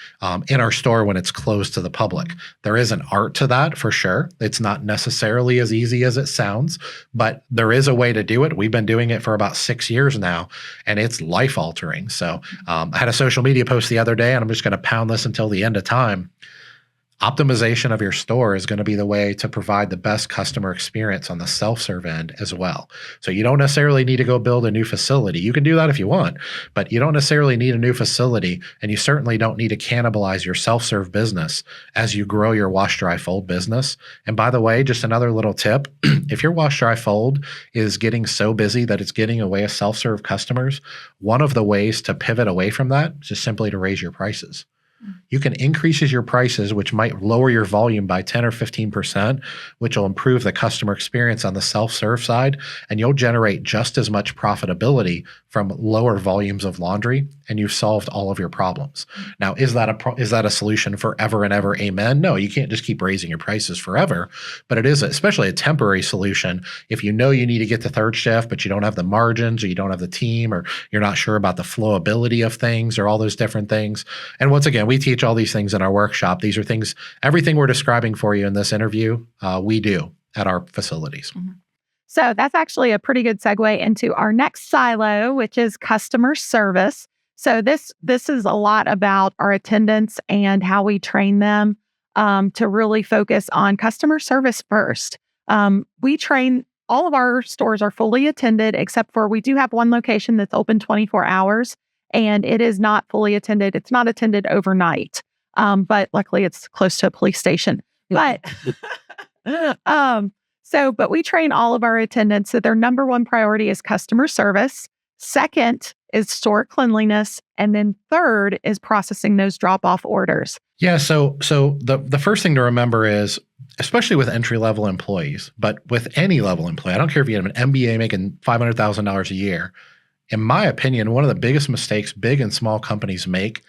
in our store when it's closed to the public. There is an art to that for sure. It's not necessarily as easy as it sounds, but there is a way to do it. We've been doing it for about 6 years now, and it's life altering. So I had a social media post the other day, and I'm just going to pound this until the end of time. Optimization of your store is going to be the way to provide the best customer experience on the self-serve end as well. So you don't necessarily need to go build a new facility. You can do that if you want, but you don't necessarily need a new facility, and you certainly don't need to cannibalize your self-serve business as you grow your wash, dry, fold business. And by the way, just another little tip, if your wash, dry, fold is getting so busy that it's getting away with self-serve customers, one of the ways to pivot away from that is just simply to raise your prices. You can increase your prices, which might lower your volume by 10 or 15%, which will improve the customer experience on the self-serve side, and you'll generate just as much profitability from lower volumes of laundry, and you've solved all of your problems. Now, is that a solution forever and ever? Amen. No, you can't just keep raising your prices forever, but it is especially a temporary solution. If you know you need to get to third shift, but you don't have the margins, or you don't have the team, or you're not sure about the flowability of things, or all those different things. And once again, we teach all these things in our workshop. These are things, everything we're describing for you in this interview, we do at our facilities. Mm-hmm. So that's actually a pretty good segue into our next silo, which is customer service. So this is a lot about our attendants and how we train them to really focus on customer service first. We train, all of our stores are fully attended, except for we do have one location that's open 24 hours. And it is not fully attended. It's not attended overnight. But luckily it's close to a police station. But but we train all of our attendants that their number one priority is customer service. Second is store cleanliness. And then third is processing those drop-off orders. Yeah. So the first thing to remember is, especially with entry-level employees, but with any level employee, I don't care if you have an MBA making $500,000 a year. In my opinion, one of the biggest mistakes big and small companies make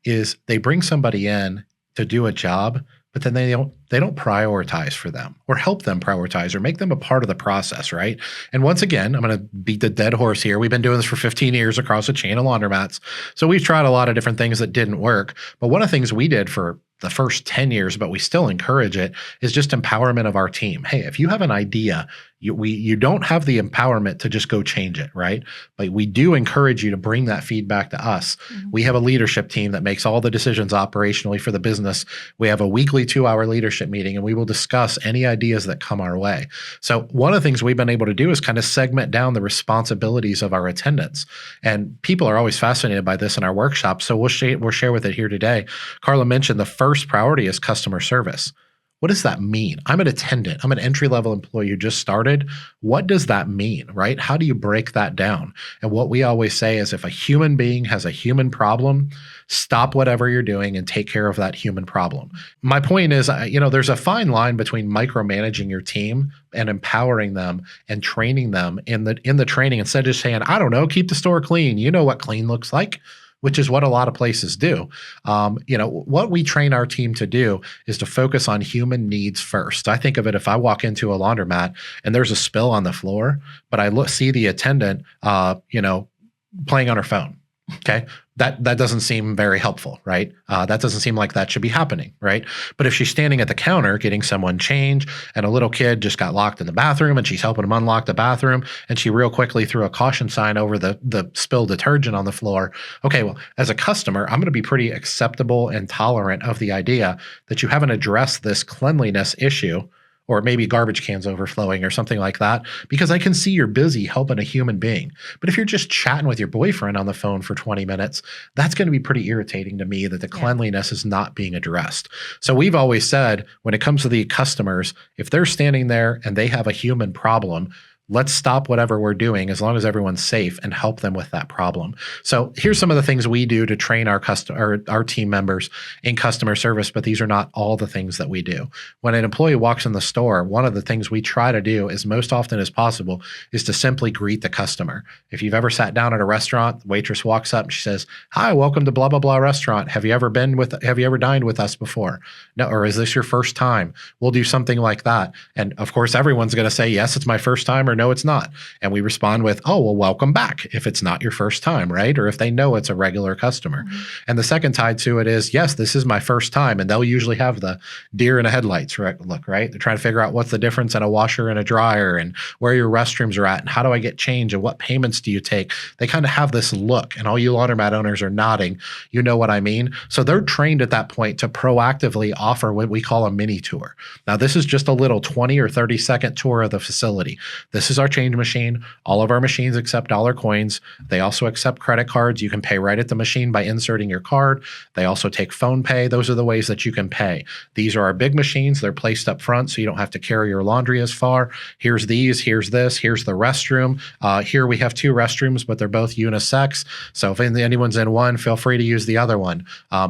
is they bring somebody in to do a job, but then they don't prioritize for them or help them prioritize or make them a part of the process, right? And once again, I'm going to beat the dead horse here. We've been doing this for 15 years across a chain of laundromats. So we've tried a lot of different things that didn't work. But one of the things we did for the first 10 years, but we still encourage it, is just empowerment of our team. Hey, if you have an idea, you don't have the empowerment to just go change it, right? But we do encourage you to bring that feedback to us. Mm-hmm. We have a leadership team that makes all the decisions operationally for the business. We have a weekly 2-hour leadership meeting, and we will discuss any ideas that come our way. So one of the things we've been able to do is kind of segment down the responsibilities of our attendants. And people are always fascinated by this in our workshop. So we'll share with it here today. Carla mentioned the first priority is customer service. What does that mean? I'm an attendant. I'm an entry-level employee who just started. What does that mean, right? How do you break that down? And what we always say is, if a human being has a human problem, stop whatever you're doing and take care of that human problem. My point is, there's a fine line between micromanaging your team and empowering them and training them in the training, instead of just saying, I don't know, keep the store clean. You know what clean looks like, which is what a lot of places do. What we train our team to do is to focus on human needs first. I think of it, if I walk into a laundromat and there's a spill on the floor, but I see the attendant, playing on her phone. Okay. That doesn't seem very helpful, right? That doesn't seem like that should be happening, right? But if she's standing at the counter getting someone change, and a little kid just got locked in the bathroom and she's helping him unlock the bathroom, and she real quickly threw a caution sign over the spilled detergent on the floor. Okay, well, as a customer, I'm going to be pretty acceptable and tolerant of the idea that you haven't addressed this cleanliness issue, or maybe garbage cans overflowing or something like that, because I can see you're busy helping a human being. But if you're just chatting with your boyfriend on the phone for 20 minutes, that's going to be pretty irritating to me that the cleanliness is not being addressed. So we've always said, when it comes to the customers, if they're standing there and they have a human problem, Let's stop whatever we're doing as long as everyone's safe and help them with that problem. So here's some of the things we do to train our team members in customer service, but these are not all the things that we do. When an employee walks in the store, one of the things we try to do as most often as possible is to simply greet the customer. If you've ever sat down at a restaurant, the waitress walks up and she says, "Hi, welcome to blah, blah, blah restaurant. Have you ever dined with us before? No, or is this your first time?" We'll do something like that. And of course, everyone's going to say, "Yes, it's my first time," or "No, it's not." And we respond with, "Oh, well, welcome back," if it's not your first time, right? Or if they know it's a regular customer. And the second tied to it is, yes, this is my first time. And they'll usually have the deer in the headlights look, right? They're trying to figure out what's the difference in a washer and a dryer and where your restrooms are at and how do I get change and what payments do you take? They kind of have this look, and all you laundromat owners are nodding. You know what I mean? So they're trained at that point to proactively offer what we call a mini tour. Now, this is just a little 20 or 30-second tour of the facility. This is our change machine. All of our machines accept dollar coins. They also accept credit cards. You can pay right at the machine by inserting your card. They also take phone pay. Those are the ways that you can pay. These are our big machines. They're placed up front so you don't have to carry your laundry as far. Here's these, here's this, here's the restroom. Here we have 2 restrooms, but they're both unisex. So if anyone's in one, feel free to use the other one.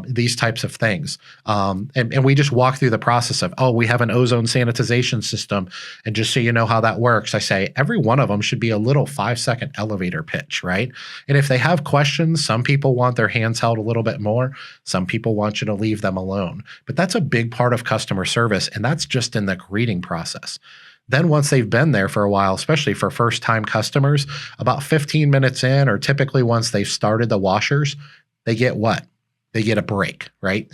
These types of things. And we just walk through the process of, we have an ozone sanitization system. And just so you know how that works, I say every one of them should be a little 5-second elevator pitch, right? And if they have questions, some people want their hands held a little bit more. Some people want you to leave them alone. But that's a big part of customer service, and that's just in the greeting process. Then once they've been there for a while, especially for first-time customers, about 15 minutes in, or typically once they've started the washers, they get what? They get a break, right?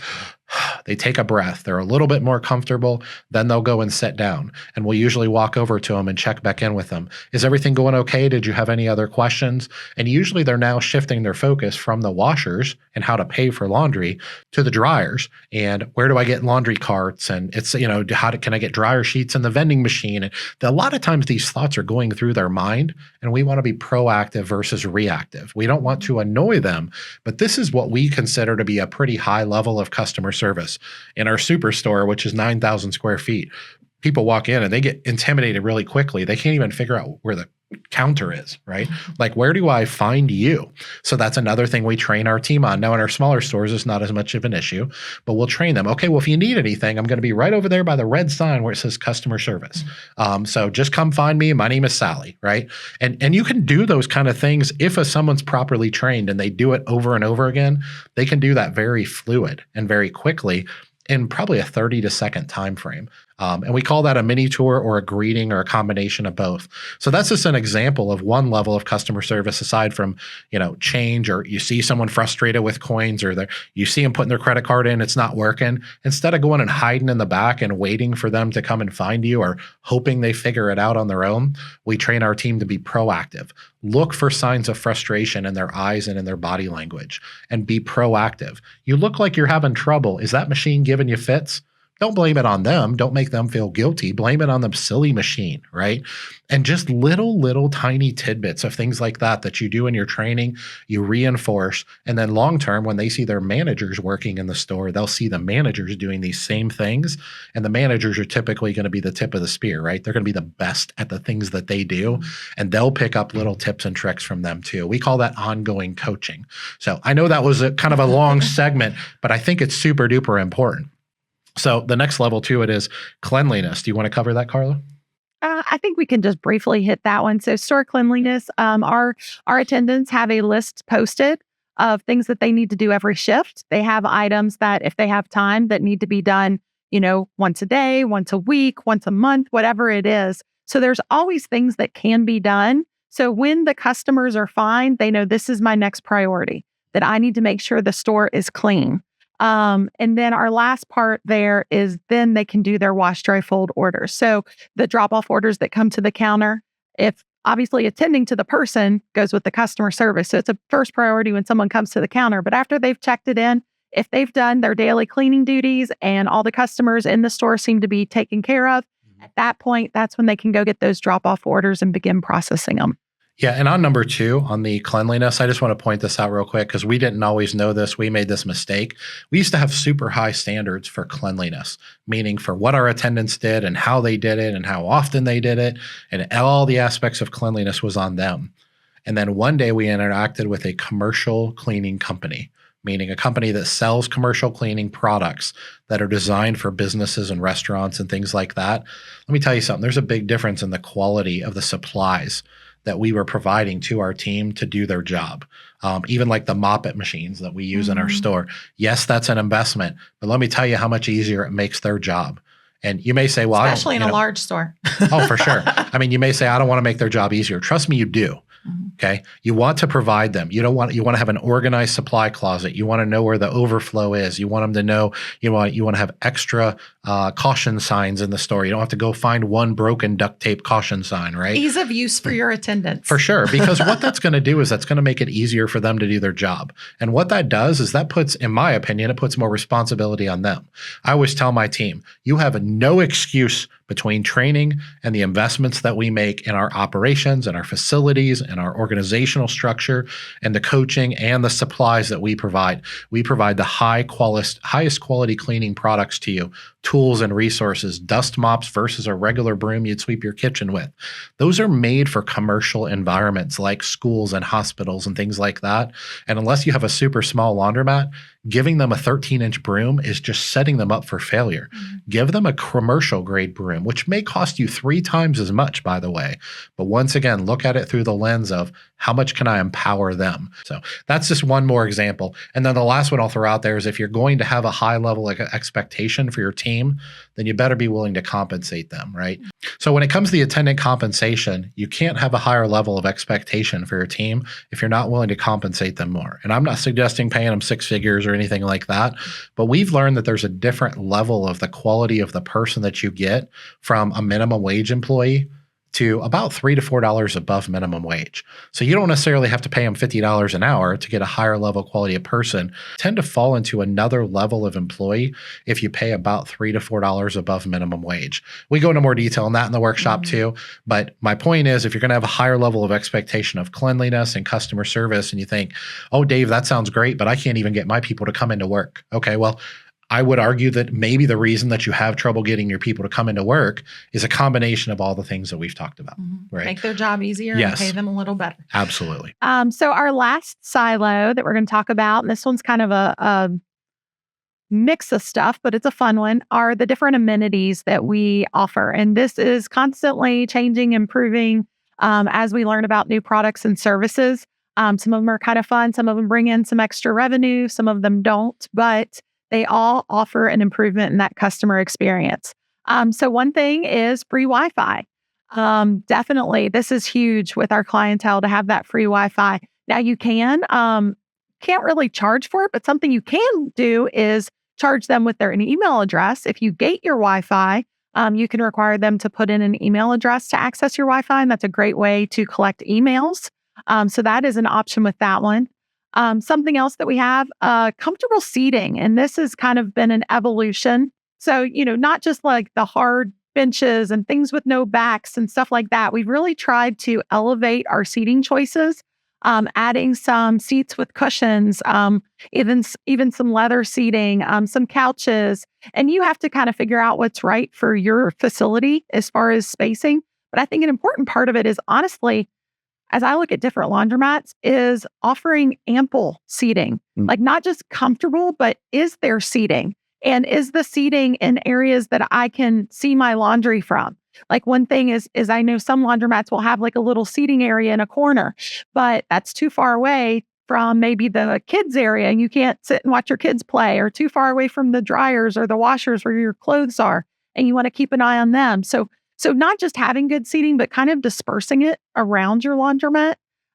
They take a breath. They're a little bit more comfortable. Then they'll go and sit down. And we'll usually walk over to them and check back in with them. Is everything going okay? Did you have any other questions? And usually they're now shifting their focus from the washers and how to pay for laundry to the dryers. And where do I get laundry carts? And it's, can I get dryer sheets in the vending machine? And a lot of times these thoughts are going through their mind, and we want to be proactive versus reactive. We don't want to annoy them, but this is what we consider to be a pretty high level of customer service. In our superstore, which is 9,000 square feet, people walk in and they get intimidated really quickly. They can't even figure out where the counter is, right? Like, where do I find you? So that's another thing we train our team on. Now, in our smaller stores, it's not as much of an issue, but we'll train them. Okay, well, if you need anything, I'm going to be right over there by the red sign where it says customer service. So just come find me. My name is Sally, right? And you can do those kind of things if someone's properly trained and they do it over and over again. They can do that very fluid and very quickly in probably a 30-second time frame. And we call that a mini tour or a greeting or a combination of both. So that's just an example of one level of customer service aside from, change, or you see someone frustrated with coins, or you see them putting their credit card in, it's not working. Instead of going and hiding in the back and waiting for them to come and find you or hoping they figure it out on their own, we train our team to be proactive. Look for signs of frustration in their eyes and in their body language and be proactive. You look like you're having trouble. Is that machine giving you fits? Don't blame it on them. Don't make them feel guilty. Blame it on the silly machine, right? And just little tiny tidbits of things like that you do in your training, you reinforce. And then long-term, when they see their managers working in the store, they'll see the managers doing these same things. And the managers are typically going to be the tip of the spear, right? They're going to be the best at the things that they do. And they'll pick up little tips and tricks from them too. We call that ongoing coaching. So I know that was a kind of a long segment, but I think it's super duper important. So the next level to it is cleanliness. Do you want to cover that, Carla? I think we can just briefly hit that one. So store cleanliness, our attendants have a list posted of things that they need to do every shift. They have items that, if they have time, that need to be done, once a day, once a week, once a month, whatever it is. So there's always things that can be done. So when the customers are fine, they know this is my next priority, that I need to make sure the store is clean. And then our last part there is then they can do their wash, dry, fold orders. So the drop-off orders that come to the counter, if obviously attending to the person goes with the customer service. So it's a first priority when someone comes to the counter. But after they've checked it in, if they've done their daily cleaning duties and all the customers in the store seem to be taken care of, at that point, that's when they can go get those drop-off orders and begin processing them. Yeah. And on number 2, on the cleanliness, I just want to point this out real quick because we didn't always know this. We made this mistake. We used to have super high standards for cleanliness, meaning for what our attendants did and how they did it and how often they did it. And all the aspects of cleanliness was on them. And then one day we interacted with a commercial cleaning company, meaning a company that sells commercial cleaning products that are designed for businesses and restaurants and things like that. Let me tell you something. There's a big difference in the quality of the supplies that we were providing to our team to do their job. Even like the mop-it machines that we use in our store. Yes, that's an investment, but let me tell you how much easier it makes their job. And you may say, well, especially in a large store. Oh, for sure. I mean, you may say, I don't want to make their job easier. Trust me, you do. Okay. You want to provide them. You want to have an organized supply closet. You want to know where the overflow is. You want them to know, you want to have extra caution signs in the store. You don't have to go find one broken duct tape caution sign, right? Ease of use for your attendants. For sure. Because what that's going to do is that's going to make it easier for them to do their job. And what that does is that puts, in my opinion, it puts more responsibility on them. I always tell my team, you have no excuse between training and the investments that we make in our operations and our facilities and our organizational structure and the coaching and the supplies that we provide. We provide the highest quality cleaning products to you, tools and resources, dust mops versus a regular broom you'd sweep your kitchen with. Those are made for commercial environments like schools and hospitals and things like that. And unless you have a super small laundromat, giving them a 13-inch broom is just setting them up for failure. Give them a commercial grade broom, which may cost you 3 times as much, by the way. But once again, look at it through the lens of how much can I empower them? So that's just one more example. And then the last one I'll throw out there is if you're going to have a high level of expectation for your team, then you better be willing to compensate them, right? So when it comes to the attendant compensation, you can't have a higher level of expectation for your team if you're not willing to compensate them more. And I'm not suggesting paying them 6 figures or anything like that, but we've learned that there's a different level of the quality of the person that you get from a minimum wage employee to about $3 to $4 above minimum wage. So you don't necessarily have to pay them $50 an hour to get a higher level quality of person. Tend to fall into another level of employee if you pay about $3 to $4 above minimum wage. We go into more detail on that in the workshop too. But my point is, if you're going to have a higher level of expectation of cleanliness and customer service, and you think, oh, Dave, that sounds great, but I can't even get my people to come into work. Okay, well, I would argue that maybe the reason that you have trouble getting your people to come into work is a combination of all the things that we've talked about, right? Make their job easier Yes. and pay them a little better. Absolutely. So our last silo that we're going to talk about, and this one's kind of a mix of stuff, but it's a fun one, are the different amenities that we offer. And this is constantly changing, improving as we learn about new products and services. Some of them are kind of fun. Some of them bring in some extra revenue. Some of them don't, but they all offer an improvement in that customer experience. So one thing is free Wi-Fi. Definitely, this is huge with our clientele to have that free Wi-Fi. Now you can't really charge for it, but something you can do is charge them with their email address. If you gate your Wi-Fi, you can require them to put in an email address to access your Wi-Fi, and that's a great way to collect emails. So that is an option with that one. Something else that we have, comfortable seating. And this has kind of been an evolution. So, not just like the hard benches and things with no backs and stuff like that. We've really tried to elevate our seating choices, adding some seats with cushions, even some leather seating, some couches. And you have to kind of figure out what's right for your facility as far as spacing. But I think an important part of it is honestly, as I look at different laundromats, is offering ample seating, like not just comfortable, but is there seating? And is the seating in areas that I can see my laundry from? Like one thing is I know some laundromats will have like a little seating area in a corner, but that's too far away from maybe the kids area and you can't sit and watch your kids play, or too far away from the dryers or the washers where your clothes are, and you want to keep an eye on them. So not just having good seating, but kind of dispersing it around your laundromat,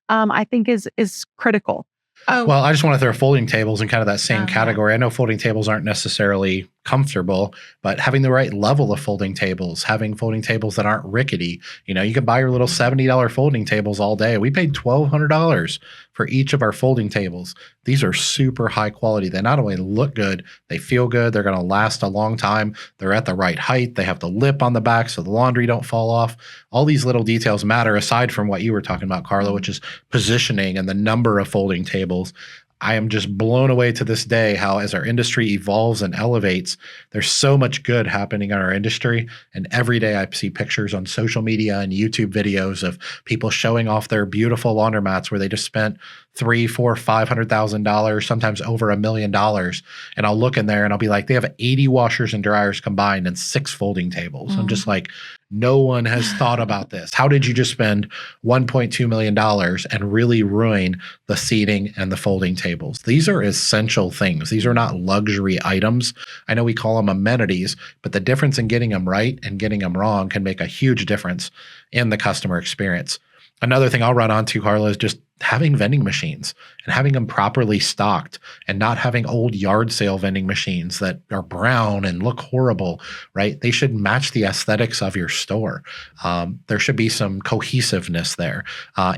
I think is critical. Well, I just want to throw folding tables in kind of that same category. I know folding tables aren't necessarily comfortable, but having the right level of folding tables, having folding tables that aren't rickety. You know, you can buy your little $70 folding tables all day. We paid $1,200 for each of our folding tables. These are super high quality. They not only look good, they feel good. They're going to last a long time. They're at the right height. They have the lip on the back so the laundry don't fall off. All these little details matter aside from what you were talking about, Carla, which is positioning and the number of folding tables. I am just blown away to this day how as our industry evolves and elevates, there's so much good happening in our industry. And every day I see pictures on social media and YouTube videos of people showing off their beautiful laundromats where they just spent $300,000, $400,000, $500,000, sometimes over $1 million. And I'll look in there and I'll be like, they have 80 washers and dryers combined and 6 folding tables. I'm just like, no one has thought about this. How did you just spend $1.2 million and really ruin the seating and the folding tables? These are essential things. These are not luxury items. I know we call them amenities, but the difference in getting them right and getting them wrong can make a huge difference in the customer experience. Another thing I'll run onto, Carla, is just having vending machines and having them properly stocked and not having old yard sale vending machines that are brown and look horrible, right? They should match the aesthetics of your store. There should be some cohesiveness there.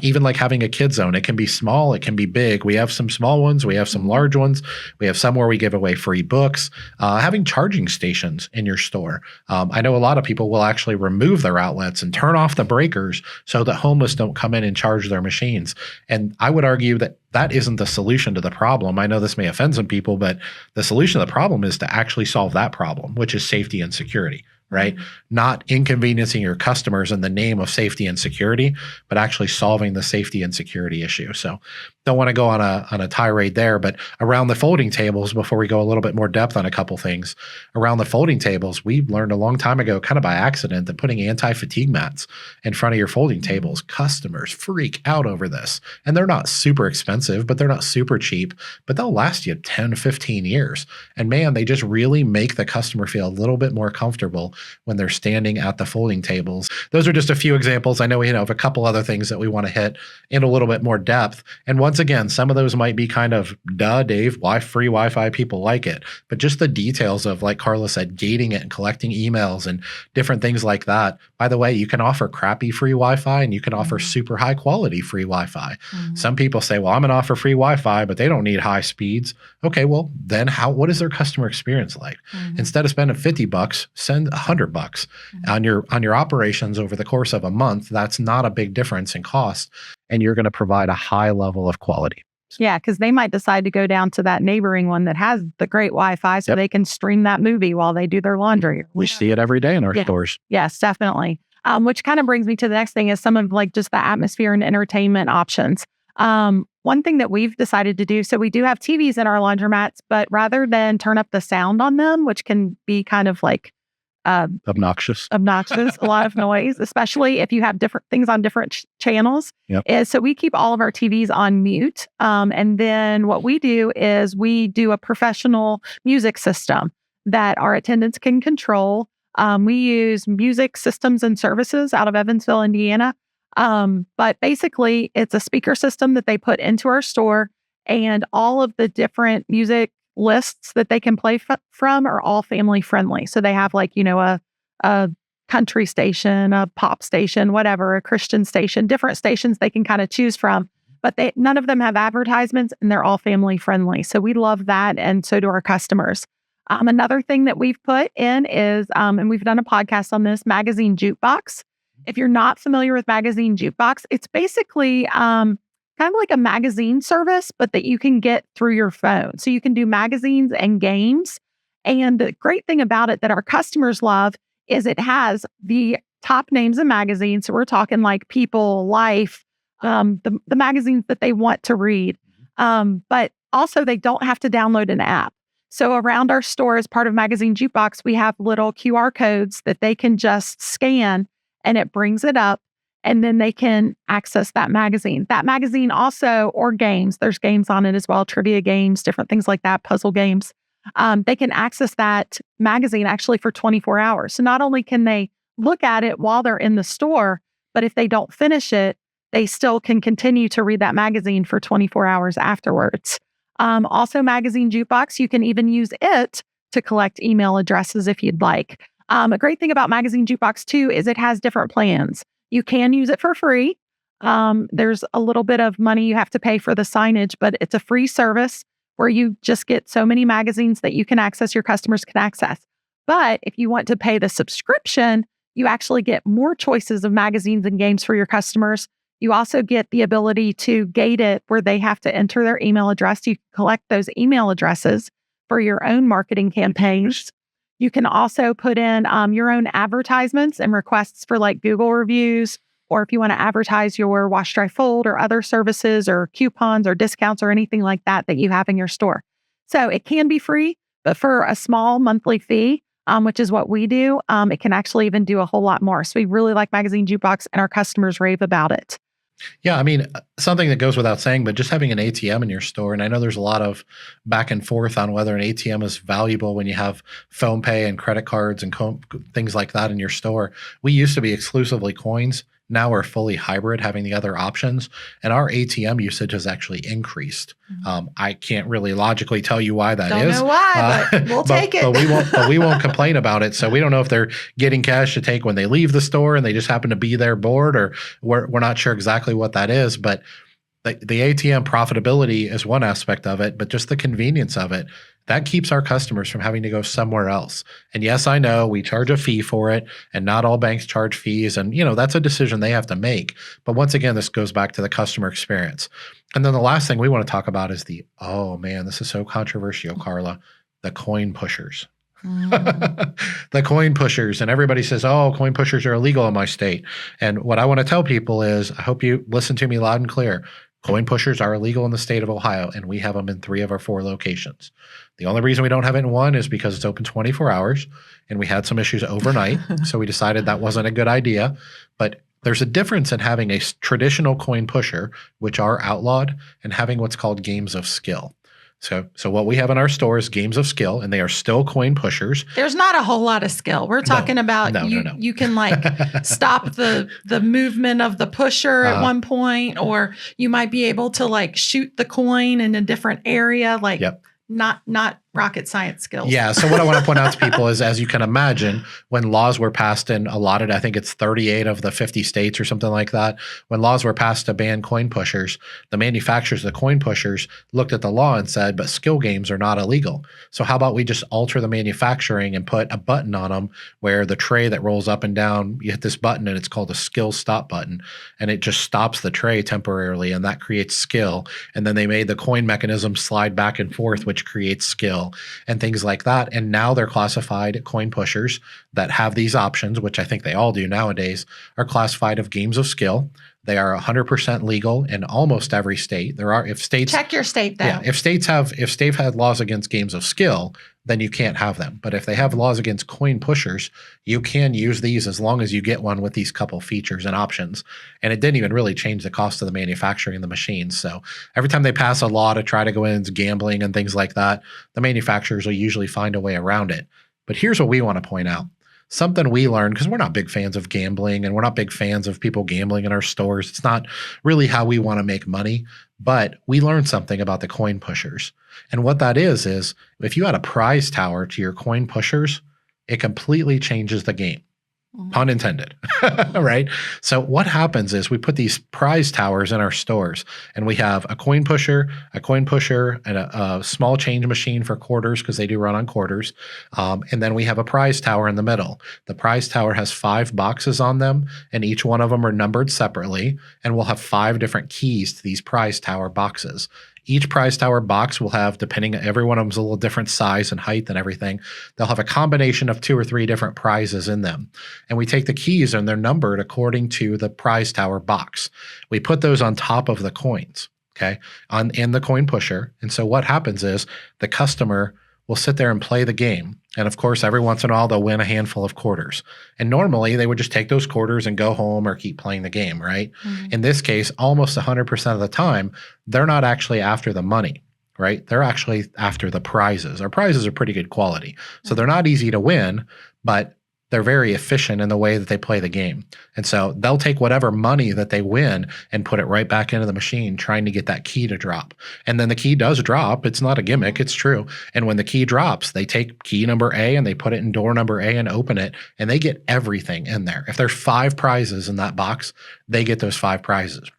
Even like having a kid zone, it can be small, it can be big. We have some small ones, we have some large ones. We have some where we give away free books. Having charging stations in your store. I know a lot of people will actually remove their outlets and turn off the breakers so that homeless don't come in and charge their machines. And I would argue that that isn't the solution to the problem. I know this may offend some people, but the solution to the problem is to actually solve that problem, which is safety and security, right? Not inconveniencing your customers in the name of safety and security, but actually solving the safety and security issue. So don't want to go on a tirade there, but around the folding tables, before we go a little bit more depth on a couple things, around the folding tables, we learned a long time ago, kind of by accident, that putting anti-fatigue mats in front of your folding tables, customers freak out over this. And they're not super expensive, but they're not super cheap, but they'll last you 10, 15 years. And man, they just really make the customer feel a little bit more comfortable when they're standing at the folding tables. Those are just a few examples. I know we have a couple other things that we want to hit in a little bit more depth. And once again, some of those might be kind of, duh, Dave, why free Wi-Fi? People like it. But just the details of, like Carla said, gating it and collecting emails and different things like that. By the way, you can offer crappy free Wi-Fi and you can offer super high quality free Wi-Fi. Some people say, well, I'm going to offer free Wi-Fi, but they don't need high speeds. Okay, well, then what is their customer experience like? Instead of spending $50, send $100 on your operations over the course of a month. That's not a big difference in cost, and you're going to provide a high level of quality. Yeah, because they might decide to go down to that neighboring one that has the great Wi-Fi so they can stream that movie while they do their laundry. We see it every day in our stores. Yes, definitely. Which kind of brings me to the next thing is some of like just the atmosphere and entertainment options. One thing that we've decided to do, so we do have TVs in our laundromats, but rather than turn up the sound on them, which can be kind of like obnoxious, a lot of noise, especially if you have different things on different channels. So we keep all of our TVs on mute. And then what we do is we do a professional music system that our attendants can control. We use Music Systems and Services out of Evansville, Indiana. But basically it's a speaker system that they put into our store, and all of the different music lists that they can play from are all family friendly. So they have like, a country station, a pop station, whatever, a Christian station, different stations they can kind of choose from, but none of them have advertisements and they're all family friendly. So we love that. And so do our customers. Another thing that we've put in is, and we've done a podcast on this, Magazine Jukebox. If you're not familiar with Magazine Jukebox, it's basically kind of like a magazine service, but that you can get through your phone. So you can do magazines and games. And the great thing about it that our customers love is it has the top names in magazines. So we're talking like People, Life, the magazines that they want to read. But also they don't have to download an app. So around our store, as part of Magazine Jukebox, we have little QR codes that they can just scan and it brings it up, and then they can access that magazine. That magazine also, or games, there's games on it as well, trivia games, different things like that, puzzle games. They can access that magazine actually for 24 hours. So not only can they look at it while they're in the store, but if they don't finish it, they still can continue to read that magazine for 24 hours afterwards. Also, Magazine Jukebox, you can even use it to collect email addresses if you'd like. A great thing about Magazine Jukebox too is it has different plans. You can use it for free. There's a little bit of money you have to pay for the signage, but it's a free service where you just get so many magazines that you can access, your customers can access. But if you want to pay the subscription, you actually get more choices of magazines and games for your customers. You also get the ability to gate it where they have to enter their email address. You can collect those email addresses for your own marketing campaigns. You can also put in your own advertisements and requests for like Google reviews, or if you want to advertise your wash, dry, fold or other services or coupons or discounts or anything like that that you have in your store. So it can be free, but for a small monthly fee, which is what we do, it can actually even do a whole lot more. So we really like Magazine Jukebox and our customers rave about it. Yeah, I mean, something that goes without saying, but just having an ATM in your store, and I know there's a lot of back and forth on whether an ATM is valuable when you have phone pay and credit cards and things like that in your store. We used to be exclusively coins. Now we're fully hybrid, having the other options, and our ATM usage has actually increased. I can't really logically tell you why that is. Don't know why, but we'll take it. But we won't complain about it. So we don't know if they're getting cash to take when they leave the store and they just happen to be there bored, or we're not sure exactly what that is. But the ATM profitability is one aspect of it, but just the convenience of it, that keeps our customers from having to go somewhere else. And yes, I know we charge a fee for it, and not all banks charge fees. And, that's a decision they have to make. But once again, this goes back to the customer experience. And then the last thing we want to talk about is oh man, this is so controversial, Carla, the coin pushers. The coin pushers. And everybody says, oh, coin pushers are illegal in my state. And what I want to tell people is, I hope you listen to me loud and clear. Coin pushers are illegal in the state of Ohio, and we have them in 3 of our 4 locations. The only reason we don't have it in 1 is because it's open 24 hours, and we had some issues overnight, so we decided that wasn't a good idea. But there's a difference in having a traditional coin pusher, which are outlawed, and having what's called games of skill. So what we have in our store is games of skill, and they are still coin pushers. There's not a whole lot of skill. We're talking about you can like stop the movement of the pusher at one point, or you might be able to like shoot the coin in a different area, like not rocket science skills. Yeah. So what I want to point out to people is, as you can imagine, when laws were passed and allotted, I think it's 38 of the 50 states or something like that, when laws were passed to ban coin pushers, the manufacturers of the coin pushers looked at the law and said, but skill games are not illegal. So how about we just alter the manufacturing and put a button on them where the tray that rolls up and down, you hit this button and it's called a skill stop button, and it just stops the tray temporarily, and that creates skill. And then they made the coin mechanism slide back and forth, which creates skill and things like that. And now they're classified coin pushers that have these options, which I think they all do nowadays, are classified of games of skill. They are 100% legal in almost every state. If states check your state though. Yeah, if states had laws against games of skill, then you can't have them. But if they have laws against coin pushers, you can use these as long as you get one with these couple features and options. And it didn't even really change the cost of the manufacturing of the machines. So every time they pass a law to try to go into gambling and things like that, the manufacturers will usually find a way around it. But here's what we want to point out. Something we learned, because we're not big fans of gambling and we're not big fans of people gambling in our stores. It's not really how we want to make money, but we learned something about the coin pushers. And what that is if you add a prize tower to your coin pushers, it completely changes the game. Pun intended, right? So what happens is we put these prize towers in our stores, and we have a coin pusher, and a small change machine for quarters, because they do run on quarters. And then we have a prize tower in the middle. The prize tower has 5 boxes on them, and each one of them are numbered separately, and we'll have 5 different keys to these prize tower boxes. Each prize tower box will have, depending, every one of them's a little different size and height and everything. They'll have a combination of 2 or 3 different prizes in them. And we take the keys and they're numbered according to the prize tower box. We put those on top of the coins, okay, in the coin pusher. And so what happens is the customer will sit there and play the game. And of course, every once in a while, they'll win a handful of quarters. And normally they would just take those quarters and go home or keep playing the game, right? Mm-hmm. In this case, almost 100% of the time, they're not actually after the money, right? They're actually after the prizes. Our prizes are pretty good quality. So they're not easy to win, but they're very efficient in the way that they play the game. And so they'll take whatever money that they win and put it right back into the machine, trying to get that key to drop. And then the key does drop. It's not a gimmick. It's true. And when the key drops, they take key number A and they put it in door number A and open it, and they get everything in there. If there's 5 prizes in that box, they get those 5 prizes.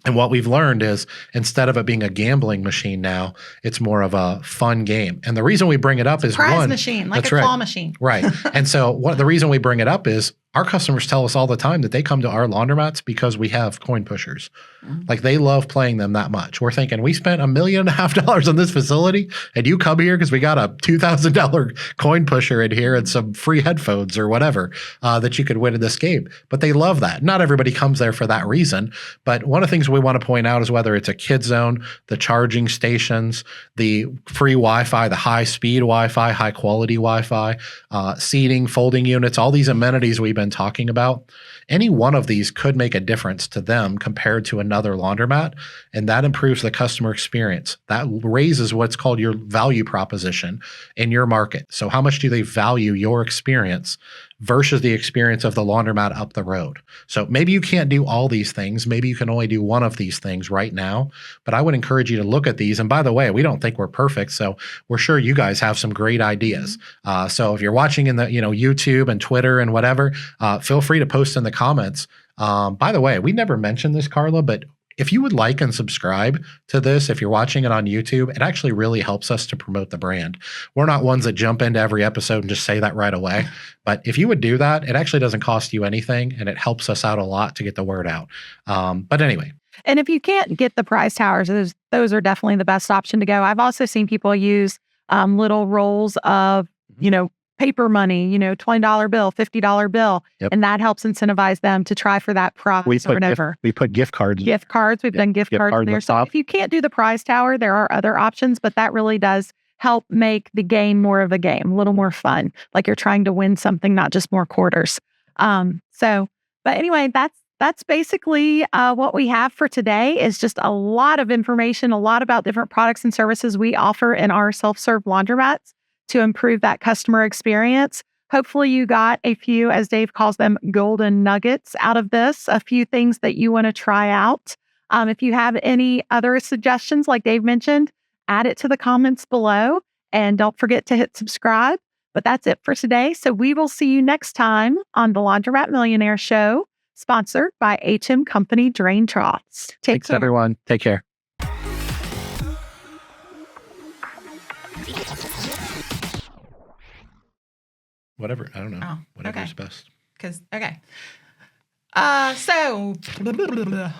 And what we've learned is instead of it being a gambling machine now, it's more of a fun game. And the reason we bring it up is Prize one machine, like that's a right. claw machine. Right. And so the reason we bring it up is our customers tell us all the time that they come to our laundromats because we have coin pushers. Like they love playing them that much. We're thinking we spent $1.5 million on this facility and you come here because we got a $2,000 coin pusher in here and some free headphones or whatever that you could win in this game. But they love that. Not everybody comes there for that reason. But one of the things we want to point out is whether it's a kid zone, the charging stations, the free Wi-Fi, the high-speed Wi-Fi, high-quality Wi-Fi, seating, folding units, all these amenities we've been talking about, any one of these could make a difference to them compared to another laundromat, and that improves the customer experience. That raises what's called your value proposition in your market. So how much do they value your experience versus the experience of the laundromat up the road? So maybe you can't do all these things. Maybe you can only do one of these things right now, but I would encourage you to look at these. And by the way, we don't think we're perfect, so we're sure you guys have some great ideas. So if you're watching in the YouTube and Twitter and whatever, feel free to post in the comments. By the way, we never mentioned this, Carla, but if you would like and subscribe to this, if you're watching it on YouTube, it actually really helps us to promote the brand. We're not ones that jump into every episode and just say that right away. But if you would do that, it actually doesn't cost you anything, and it helps us out a lot to get the word out. But anyway. And if you can't get the prize towers, those are definitely the best option to go. I've also seen people use little rolls of, paper money, $20 bill, $50 bill. Yep. And that helps incentivize them to try for that prize or whatever. We put gift cards. Gift cards. We've done gift cards there. So if you can't do the prize tower, there are other options, but that really does help make the game more of a game, a little more fun. Like you're trying to win something, not just more quarters. But anyway, that's basically what we have for today is just a lot of information, a lot about different products and services we offer in our self-serve laundromats to improve that customer experience. Hopefully you got a few, as Dave calls them, golden nuggets out of this, a few things that you want to try out. If you have any other suggestions, like Dave mentioned, add it to the comments below and don't forget to hit subscribe. But that's it for today. So we will see you next time on the Laundromat Millionaire Show, sponsored by HM Company Drain Troughs. Thanks, everyone. Take care. Whatever. I don't know. Whatever's best. Okay. So, I don't know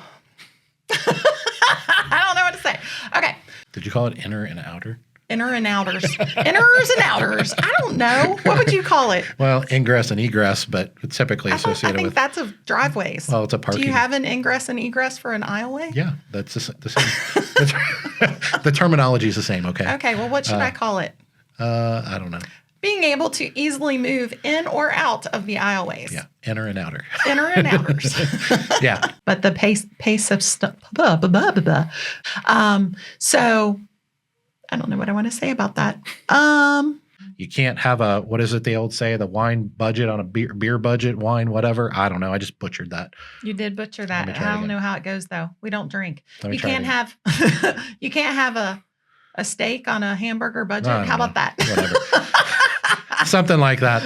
what to say. Okay. Did you call it inner and outer? Inner and outers. Inners and outers. I don't know. What would you call it? Well, ingress and egress, but it's typically associated I think with. that's of driveways. Well, it's a parking. Do you have an ingress and egress for an aisleway? Yeah, that's the same. The terminology is the same. Okay. Okay. Well, what should I call it? I don't know. Being able to easily move in or out of the aisleways. Yeah, inner and outer. Inner and outers. Yeah. But the pace of stuff. So I don't know what I want to say about that. You can't have what is it they old say, the wine budget on a beer budget, wine, whatever. I don't know. I just butchered that. You did butcher that. I don't know how it goes though. We don't drink. You can't have a steak on a hamburger budget. How about that? Whatever. Something like that.